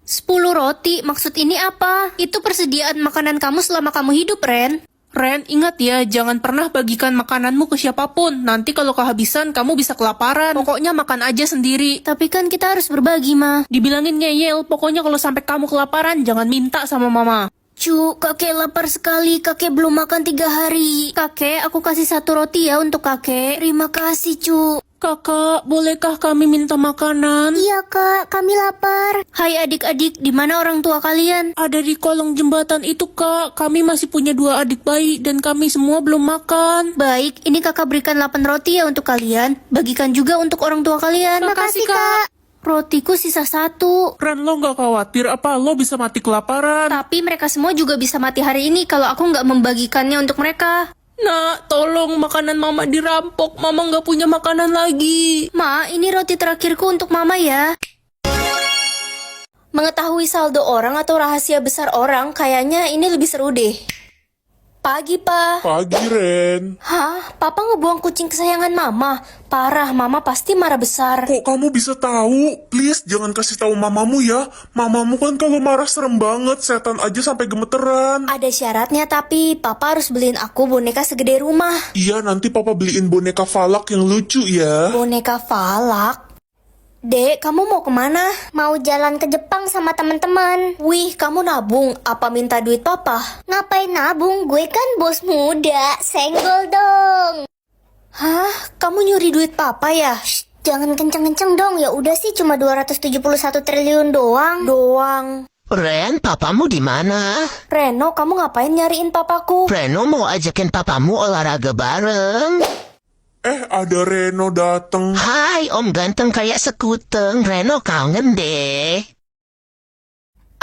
10 roti, maksud ini apa? Itu persediaan makanan kamu selama kamu hidup, Ren. Ren, ingat ya, jangan pernah bagikan makananmu ke siapapun. Nanti kalau kehabisan, kamu bisa kelaparan. Pokoknya makan aja sendiri. Tapi kan kita harus berbagi, Ma. Dibilangin ngeyel, pokoknya kalau sampai kamu kelaparan, jangan minta sama mama. Cu, kakek lapar sekali, kakek belum makan 3 hari. Kakek, aku kasih 1 roti ya untuk kakek. Terima kasih, Cu. Kakak, bolehkah kami minta makanan? Iya kak, kami lapar. Hai adik-adik, di mana orang tua kalian? Ada di kolong jembatan itu, Kak. Kami masih punya 2 adik bayi dan kami semua belum makan. Baik, ini kakak berikan 8 roti ya untuk kalian. Bagikan juga untuk orang tua kalian. Makasih kak. Rotiku sisa 1. Ren, lo gak khawatir apa lo bisa mati kelaparan? Tapi mereka semua juga bisa mati hari ini kalau aku nggak membagikannya untuk mereka. Nak, tolong makanan mama dirampok. Mama gak punya makanan lagi. Ma, ini roti terakhirku untuk mama ya. Mengetahui saldo orang atau rahasia besar orang, kayaknya ini lebih seru deh. Pagi, Pa. Pagi, Ren. Hah? Papa ngebuang kucing kesayangan Mama? Parah, Mama pasti marah besar. Kok kamu bisa tahu? Please, jangan kasih tahu mamamu ya. Mamamu kan kalau marah serem banget. Setan aja sampai gemeteran. Ada syaratnya tapi, Papa harus beliin aku boneka segede rumah. Iya, nanti papa beliin boneka Falak yang lucu ya. Boneka Falak? Dek, kamu mau kemana? Mau jalan ke Jepang sama teman-teman. Wih, kamu nabung. Apa minta duit Papa? Ngapain nabung? Gue kan bos muda. Senggol dong. Hah? Kamu nyuri duit Papa ya? Shh, jangan kenceng-kenceng dong. Ya udah sih cuma 271 triliun doang. Ren, papamu di mana? Reno, kamu ngapain nyariin papaku? Reno mau ajakin papamu olahraga bareng. Ada Reno dateng. Hai, Om ganteng kayak sekuteng. Reno kangen deh.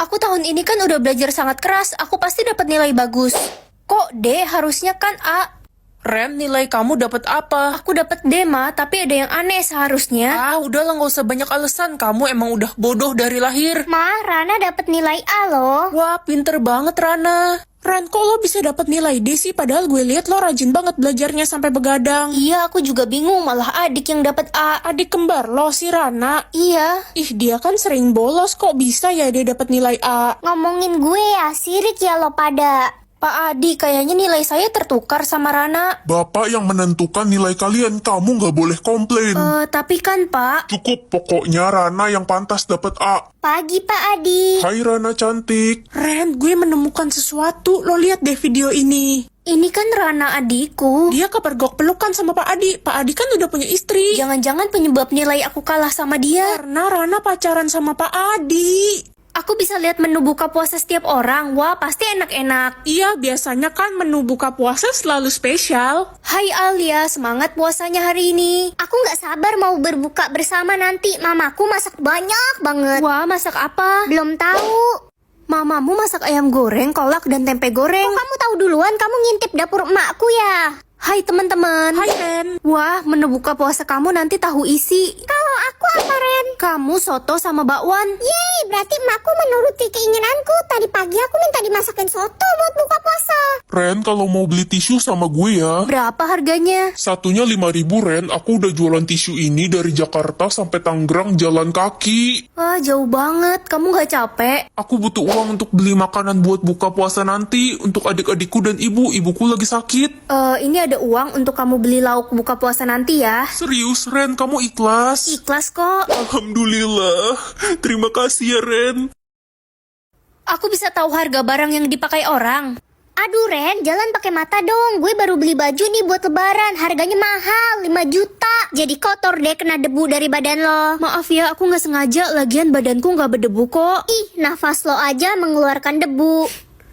Aku tahun ini kan udah belajar sangat keras. Aku pasti dapat nilai bagus. Kok D? Harusnya kan A. Ren, nilai kamu dapat apa? Aku dapat D, Ma, tapi ada yang aneh seharusnya. Udahlah, gak usah banyak alasan. Kamu emang udah bodoh dari lahir. Ma, Rana dapat nilai A loh. Wah, pinter banget Rana. Ren, kok lo bisa dapat nilai D sih? Padahal gue lihat lo rajin banget belajarnya sampai begadang. Iya, aku juga bingung. Malah adik yang dapat A. Adik kembar lo si Rana. Iya. Ih, dia kan sering bolos. Kok bisa ya dia dapat nilai A? Ngomongin gue ya, sirik ya lo pada. Pak Adi, kayaknya nilai saya tertukar sama Rana. Bapak yang menentukan nilai kalian. Kamu nggak boleh komplain. Tapi kan Pak. Cukup, pokoknya Rana yang pantas dapat A. Pagi Pak Adi. Hai Rana cantik. Ren, gue menemukan sesuatu. Lo lihat deh video ini. Ini kan Rana adikku. Dia kepergok pelukan sama Pak Adi. Pak Adi kan udah punya istri. Jangan-jangan penyebab nilai aku kalah sama dia. Karena Rana pacaran sama Pak Adi. Aku bisa lihat menu buka puasa setiap orang. Wah, pasti enak-enak. Iya, biasanya kan menu buka puasa selalu spesial. Hai Alia, semangat puasanya hari ini. Aku nggak sabar mau berbuka bersama nanti. Mamaku masak banyak banget. Wah, masak apa? Belum tahu. Mamamu masak ayam goreng, kolak, dan tempe goreng. Kok kamu tahu duluan? Kamu ngintip dapur emakku ya? Hai teman-teman. Hai Ren. Wah, menu buka puasa kamu nanti tahu isi. Kalau aku apa, Ren? Kamu soto sama bakwan. Yeay, berarti emakku menuruti keinginanku. Tadi pagi aku minta dimasakin soto buat buka puasa. Ren, kalau mau beli tisu sama gue ya. Berapa harganya? Satunya 5.000 Ren. Aku udah jualan tisu ini dari Jakarta sampai Tangerang jalan kaki. Wah, jauh banget. Kamu gak capek? Aku butuh uang untuk beli makanan buat buka puasa nanti. Untuk adik-adikku dan ibuku lagi sakit. Ini ada uang untuk kamu beli lauk buka puasa nanti ya. Serius Ren, kamu ikhlas? Ikhlas kok. Alhamdulillah. Terima kasih ya Ren. Aku bisa tahu harga barang yang dipakai orang. Aduh, Ren, jalan pakai mata dong. Gue baru beli baju nih buat lebaran. Harganya mahal, 5 juta. Jadi kotor deh kena debu dari badan lo. Maaf ya, aku nggak sengaja. Lagian badanku nggak berdebu kok. Ih, nafas lo aja mengeluarkan debu.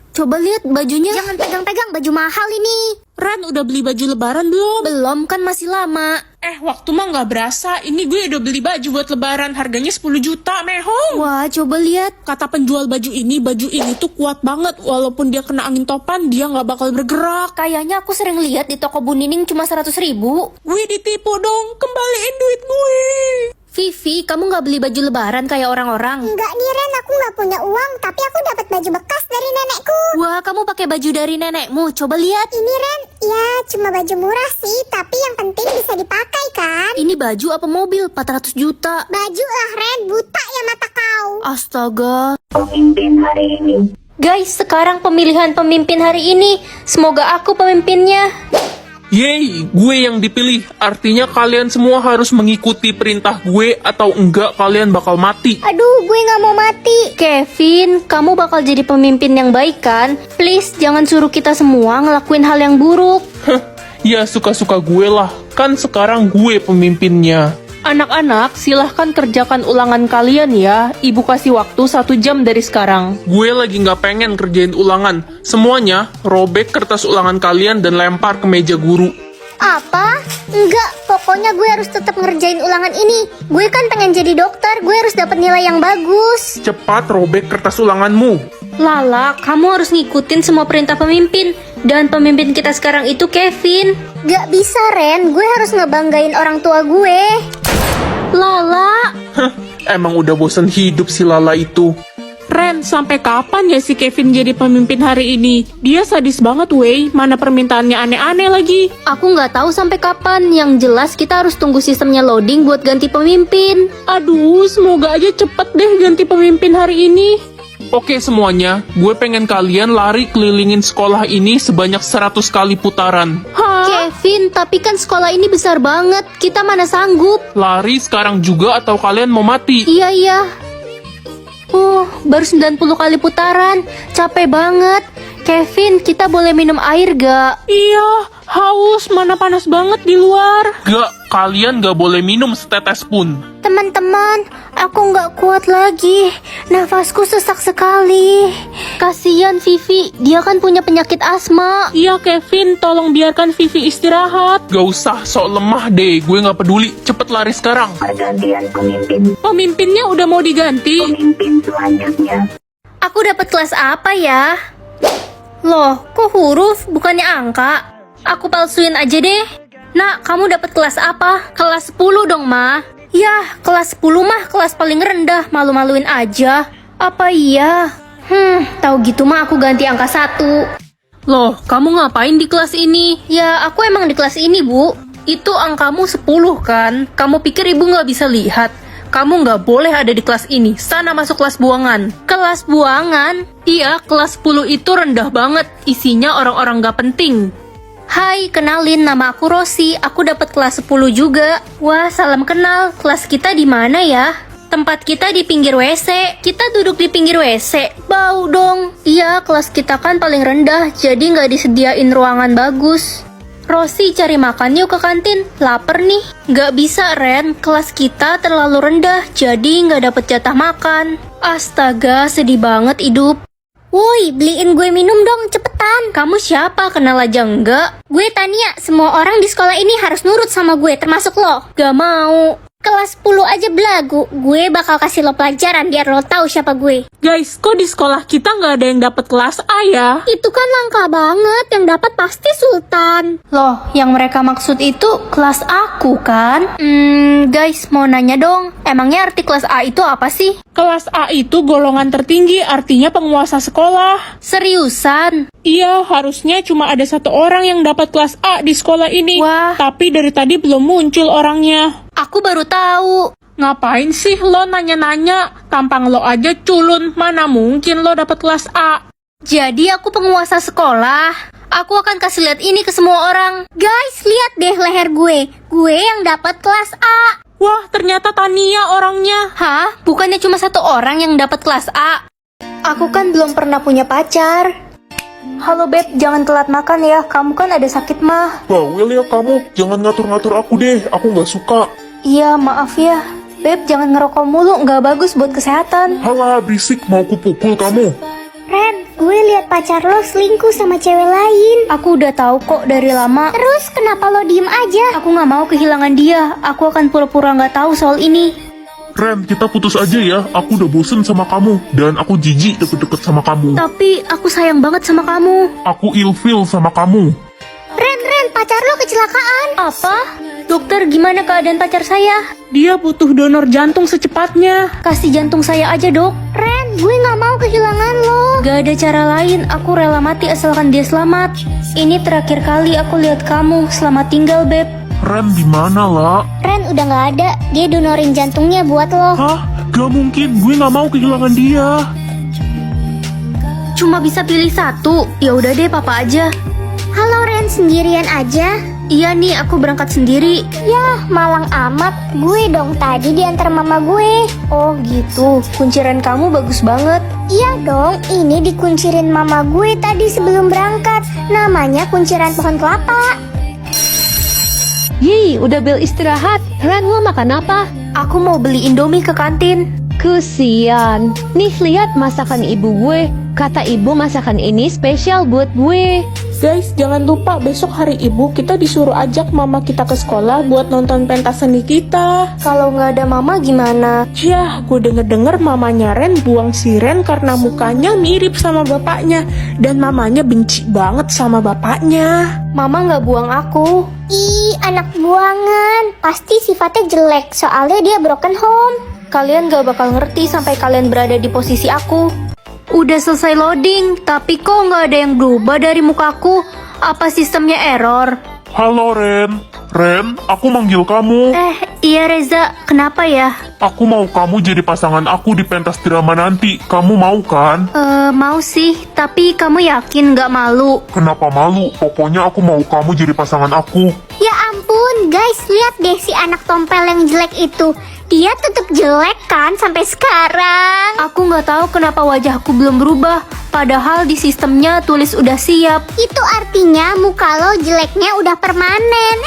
Coba lihat bajunya. Jangan pegang-pegang, baju mahal ini. Ren, udah beli baju lebaran belum? Belum, kan masih lama. Waktu mah nggak berasa. Ini gue udah beli baju buat lebaran. Harganya 10 juta, mehong. Wah, coba lihat. Kata penjual baju ini tuh kuat banget. Walaupun dia kena angin topan, dia nggak bakal bergerak. Kayaknya aku sering lihat di toko Bu Nining cuma 100.000. Gue ditipu dong. Kembaliin duit gue. Vivi, kamu nggak beli baju lebaran kayak orang-orang? Enggak nih, Ren, aku nggak punya uang. Tapi aku dapat baju bekas dari nenekku. Wah, kamu pakai baju dari nenekmu. Coba lihat. Ini, Ren, ya cuma baju murah sih. Tapi yang penting bisa dipakai kan? Ini baju apa mobil? 400 juta. Baju lah, Ren. Buta ya mata kau. Astaga. Guys, sekarang pemilihan pemimpin hari ini. Semoga aku pemimpinnya. Yeay, gue yang dipilih. Artinya kalian semua harus mengikuti perintah gue atau enggak kalian bakal mati. Aduh, gue nggak mau mati. Kevin, kamu bakal jadi pemimpin yang baik kan? Please, jangan suruh kita semua ngelakuin hal yang buruk. Ya suka-suka gue lah. Kan sekarang gue pemimpinnya. Anak-anak, silahkan kerjakan ulangan kalian ya. Ibu kasih waktu 1 jam dari sekarang. Gue lagi nggak pengen kerjain ulangan. Semuanya, robek kertas ulangan kalian dan lempar ke meja guru. Apa? Enggak, pokoknya gue harus tetap ngerjain ulangan ini. Gue kan pengen jadi dokter, gue harus dapat nilai yang bagus. Cepat robek kertas ulanganmu. Lala, kamu harus ngikutin semua perintah pemimpin. Dan pemimpin kita sekarang itu Kevin. Gak bisa, Ren, gue harus ngebanggain orang tua gue. Lala, Emang udah bosen hidup si Lala itu. Ren, sampai kapan ya si Kevin jadi pemimpin hari ini? Dia sadis banget, wey. Mana permintaannya aneh-aneh lagi. aku nggak tahu sampai kapan. Yang jelas kita harus tunggu sistemnya loading buat ganti pemimpin. Aduh, semoga aja cepet deh ganti pemimpin hari ini. Oke semuanya, gue pengen kalian lari kelilingin sekolah ini sebanyak 100 kali putaran. Kevin, tapi kan sekolah ini besar banget. Kita mana sanggup? Lari sekarang juga atau kalian mau mati? Iya. Baru 90 kali putaran. Capek banget. Kevin, kita boleh minum air gak? Iya, haus. Mana panas banget di luar. Gak, kalian gak boleh minum setetes pun. Teman-teman, aku nggak kuat lagi. Nafasku sesak sekali. Kasian Vivi, dia kan punya penyakit asma. Iya, Kevin, tolong biarkan Vivi istirahat. Gak usah sok lemah deh, gue gak peduli. Cepet lari sekarang. Pemimpinnya udah mau diganti. Aku dapat kelas apa ya? Loh, kok huruf bukannya angka? Aku palsuin aja deh. Nak, kamu dapat kelas apa? Kelas 10 dong, Ma. Yah, kelas 10 mah kelas paling rendah. Malu-maluin aja. Apa iya? Tahu gitu mah aku ganti angka 1. Loh, kamu ngapain di kelas ini? Ya, aku emang di kelas ini, Bu. Itu angkamu 10 kan? Kamu pikir ibu nggak bisa lihat? Kamu nggak boleh ada di kelas ini. Sana masuk kelas buangan. Kelas buangan? Iya, kelas 10 itu rendah banget. Isinya orang-orang nggak penting. Hai, kenalin, nama aku Rosi. Aku dapat kelas 10 juga. Wah, salam kenal. Kelas kita di mana ya? Tempat kita di pinggir WC. Kita duduk di pinggir WC. Bau dong. Iya, kelas kita kan paling rendah, jadi nggak disediain ruangan bagus. Rosi, cari makan yuk ke kantin. Laper nih. Nggak bisa, Ren. Kelas kita terlalu rendah, jadi nggak dapet jatah makan. Astaga, sedih banget hidup. Woi, beliin gue minum dong, cepetan. Kamu siapa? Kenal aja enggak? Gue Tania, semua orang di sekolah ini harus nurut sama gue, termasuk lo. Gak mau. Kelas 10 aja belagu. Gue bakal kasih lo pelajaran biar lo tahu siapa gue. Guys, kok di sekolah kita nggak ada yang dapat kelas A ya? Itu kan langka banget. Yang dapat pasti Sultan. Loh, yang mereka maksud itu kelas aku kan? Guys, mau nanya dong. Emangnya arti kelas A itu apa sih? Kelas A itu golongan tertinggi, artinya penguasa sekolah. Seriusan? Iya, harusnya cuma ada satu orang yang dapat kelas A di sekolah ini. Wah. Tapi dari tadi belum muncul orangnya. Aku baru tahu. Ngapain sih lo nanya-nanya? Tampang lo aja culun, mana mungkin lo dapat kelas A? Jadi aku penguasa sekolah. Aku akan kasih lihat ini ke semua orang. Guys, lihat deh leher gue. Gue yang dapat kelas A. Wah, ternyata Tania orangnya. Hah? Bukannya cuma satu orang yang dapat kelas A? Aku kan belum pernah punya pacar. Halo Beb, jangan telat makan ya. Kamu kan ada sakit mah. Bawel ya kamu, jangan ngatur-ngatur aku deh, aku nggak suka. Iya, maaf ya. Beb, jangan ngerokok mulu, nggak bagus buat kesehatan. Halah, berisik, mau kupukul kamu. Ren, gue lihat pacar lo selingkuh sama cewek lain. Aku udah tahu kok dari lama. Terus kenapa lo diem aja? Aku nggak mau kehilangan dia. Aku akan pura-pura nggak tahu soal ini. Ren, kita putus aja ya, aku udah bosen sama kamu. Dan aku jijik deket-deket sama kamu. Tapi aku sayang banget sama kamu. Aku ilfeel sama kamu. Ren, pacar lo kecelakaan. Apa? Dokter, gimana keadaan pacar saya? Dia butuh donor jantung secepatnya. Kasih jantung saya aja, Dok. Ren, gue gak mau kehilangan lo. Gak ada cara lain, aku rela mati asalkan dia selamat. Ini terakhir kali aku lihat kamu. Selamat tinggal, Beb. Ren, di mana lah? Ren udah gak ada. Dia donorin jantungnya buat lo. Hah? Gak mungkin, gue gak mau kehilangan dia. Cuma bisa pilih satu. Ya udah deh, papa aja. Halo Ren, sendirian aja? Iya nih, aku berangkat sendiri. Yah, malang amat. Gue dong tadi diantar mama gue. Oh gitu, kunciran kamu bagus banget. Iya dong, ini dikuncirin mama gue tadi sebelum berangkat. Namanya kunciran pohon kelapa. Yeay, udah bel istirahat. Ren, mau makan apa? Aku mau beli Indomie ke kantin. Kesian. Nih, lihat masakan ibu gue. Kata ibu masakan ini spesial buat gue. Guys, jangan lupa besok hari ibu kita disuruh ajak mama kita ke sekolah buat nonton pentas seni kita. Kalau nggak ada mama gimana? Yah, gue denger-denger mamanya Ren buang si Ren karena mukanya mirip sama bapaknya. Dan mamanya benci banget sama bapaknya. Mama nggak buang aku. Ih, anak buangan. Pasti sifatnya jelek, soalnya dia broken home. Kalian gak bakal ngerti sampai kalian berada di posisi aku. Udah selesai loading, tapi kok nggak ada yang berubah dari mukaku? Apa sistemnya error? Halo Ren. Ren, aku manggil kamu. Iya Reza, kenapa ya? Aku mau kamu jadi pasangan aku di pentas drama nanti. Kamu mau kan? Mau sih, tapi kamu yakin nggak malu? Kenapa malu? Pokoknya aku mau kamu jadi pasangan aku. Ya ampun, guys, lihat deh si anak tompel yang jelek itu. Dia tetap jelek kan sampai sekarang. Aku nggak tahu kenapa wajahku belum berubah. Padahal di sistemnya tulis udah siap. Itu artinya muka lo jeleknya udah permanen.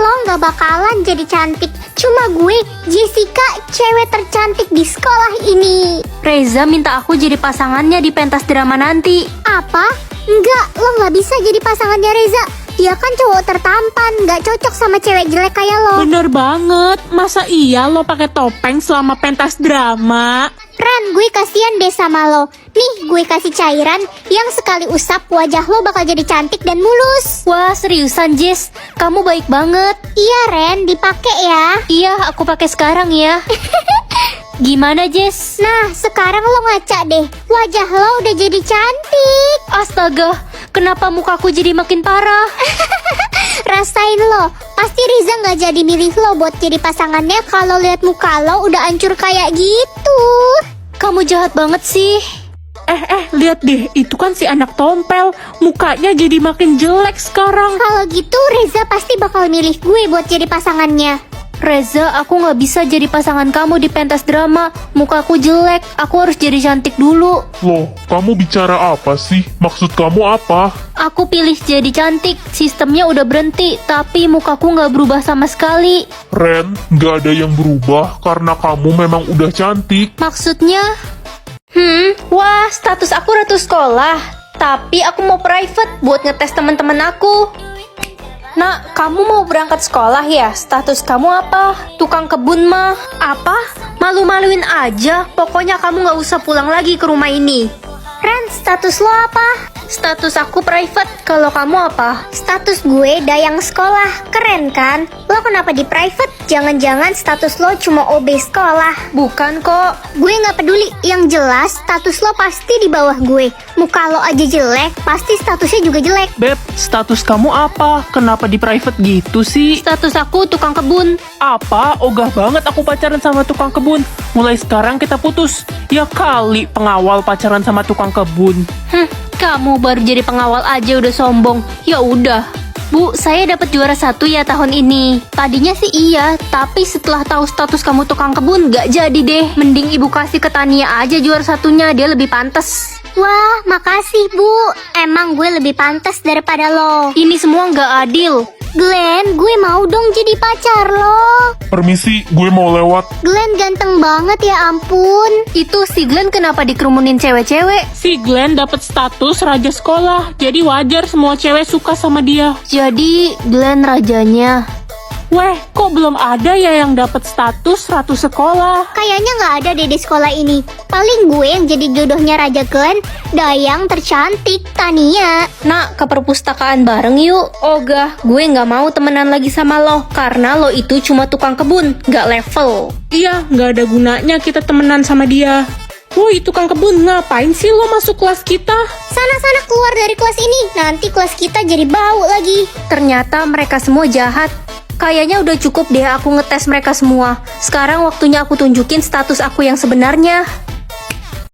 Lo nggak bakalan jadi cantik. Cuma gue, Jessica, cewek tercantik di sekolah ini. Reza minta aku jadi pasangannya di pentas drama nanti. Apa? Enggak, lo nggak bisa jadi pasangannya Reza. Dia kan cowok tertampan, nggak cocok sama cewek jelek kayak lo. Bener banget, masa iya lo pakai topeng selama pentas drama? Ren, gue kasihan deh sama lo. Nih, gue kasih cairan yang sekali usap wajah lo bakal jadi cantik dan mulus. Wah, seriusan Jess? Kamu baik banget. Iya Ren, dipakai ya. Iya, aku pakai sekarang ya. Gimana Jess? Nah, sekarang lo ngaca deh. Wajah lo udah jadi cantik. Astaga, kenapa mukaku jadi makin parah? Rasain lo, pasti Riza nggak jadi milih lo buat jadi pasangannya kalau lihat muka lo udah hancur kayak gitu. Kamu jahat banget sih. Lihat deh, itu kan si anak tompel. Mukanya jadi makin jelek sekarang. Kalau gitu Reza pasti bakal milih gue buat jadi pasangannya. Reza, aku nggak bisa jadi pasangan kamu di pentas drama. Mukaku jelek, aku harus jadi cantik dulu. Loh, kamu bicara apa sih? Maksud kamu apa? Aku pilih jadi cantik, sistemnya udah berhenti, tapi mukaku nggak berubah sama sekali. Ren, nggak ada yang berubah karena kamu memang udah cantik. Maksudnya? Wah, status aku ratu sekolah. Tapi aku mau private buat ngetes teman-teman aku. Nak, kamu mau berangkat sekolah ya? Status kamu apa? Tukang kebun mah. Apa? Malu-maluin aja. Pokoknya kamu nggak usah pulang lagi ke rumah ini. Ren, status lo apa? Status aku private. Kalau kamu apa? Status gue dayang sekolah. Keren kan? Lo kenapa di private? Jangan-jangan status lo cuma OB sekolah. Bukan kok. Gue nggak peduli. Yang jelas status lo pasti di bawah gue. Muka lo aja jelek, pasti statusnya juga jelek. Beb, status kamu apa? Kenapa di private gitu sih? Status aku tukang kebun. Apa? Ogah banget aku pacaran sama tukang kebun. Mulai sekarang kita putus. Ya kali pengawal pacaran sama tukang kebun. Kamu baru jadi pengawal aja udah sombong. Ya udah. Bu, saya dapat juara 1 ya tahun ini. Tadinya sih iya, tapi setelah tahu status kamu tukang kebun gak jadi deh. Mending ibu kasih ke Tania aja juara 1-nya, dia lebih pantas. Wah, makasih Bu. Emang gue lebih pantas daripada lo. Ini semua gak adil. Glenn, gue mau dong jadi pacar lo. Permisi, gue mau lewat. Glenn ganteng banget ya ampun. Itu si Glenn kenapa dikerumunin cewek-cewek? Si Glenn dapat status raja sekolah, jadi wajar semua cewek suka sama dia. Jadi Glenn rajanya. Weh, kok belum ada ya yang dapat status ratu sekolah? Kayaknya nggak ada deh di sekolah ini. Paling gue yang jadi jodohnya Raja Glenn, dayang tercantik, Tania. Nak, ke perpustakaan bareng yuk. Ogah, gue nggak mau temenan lagi sama lo, karena lo itu cuma tukang kebun, nggak level. Iya, nggak ada gunanya kita temenan sama dia. Woi, tukang kebun, ngapain sih lo masuk kelas kita? Sana-sana keluar dari kelas ini, nanti kelas kita jadi bau lagi. Ternyata mereka semua jahat. Kayaknya udah cukup deh aku ngetes mereka semua. Sekarang waktunya aku tunjukin status aku yang sebenarnya.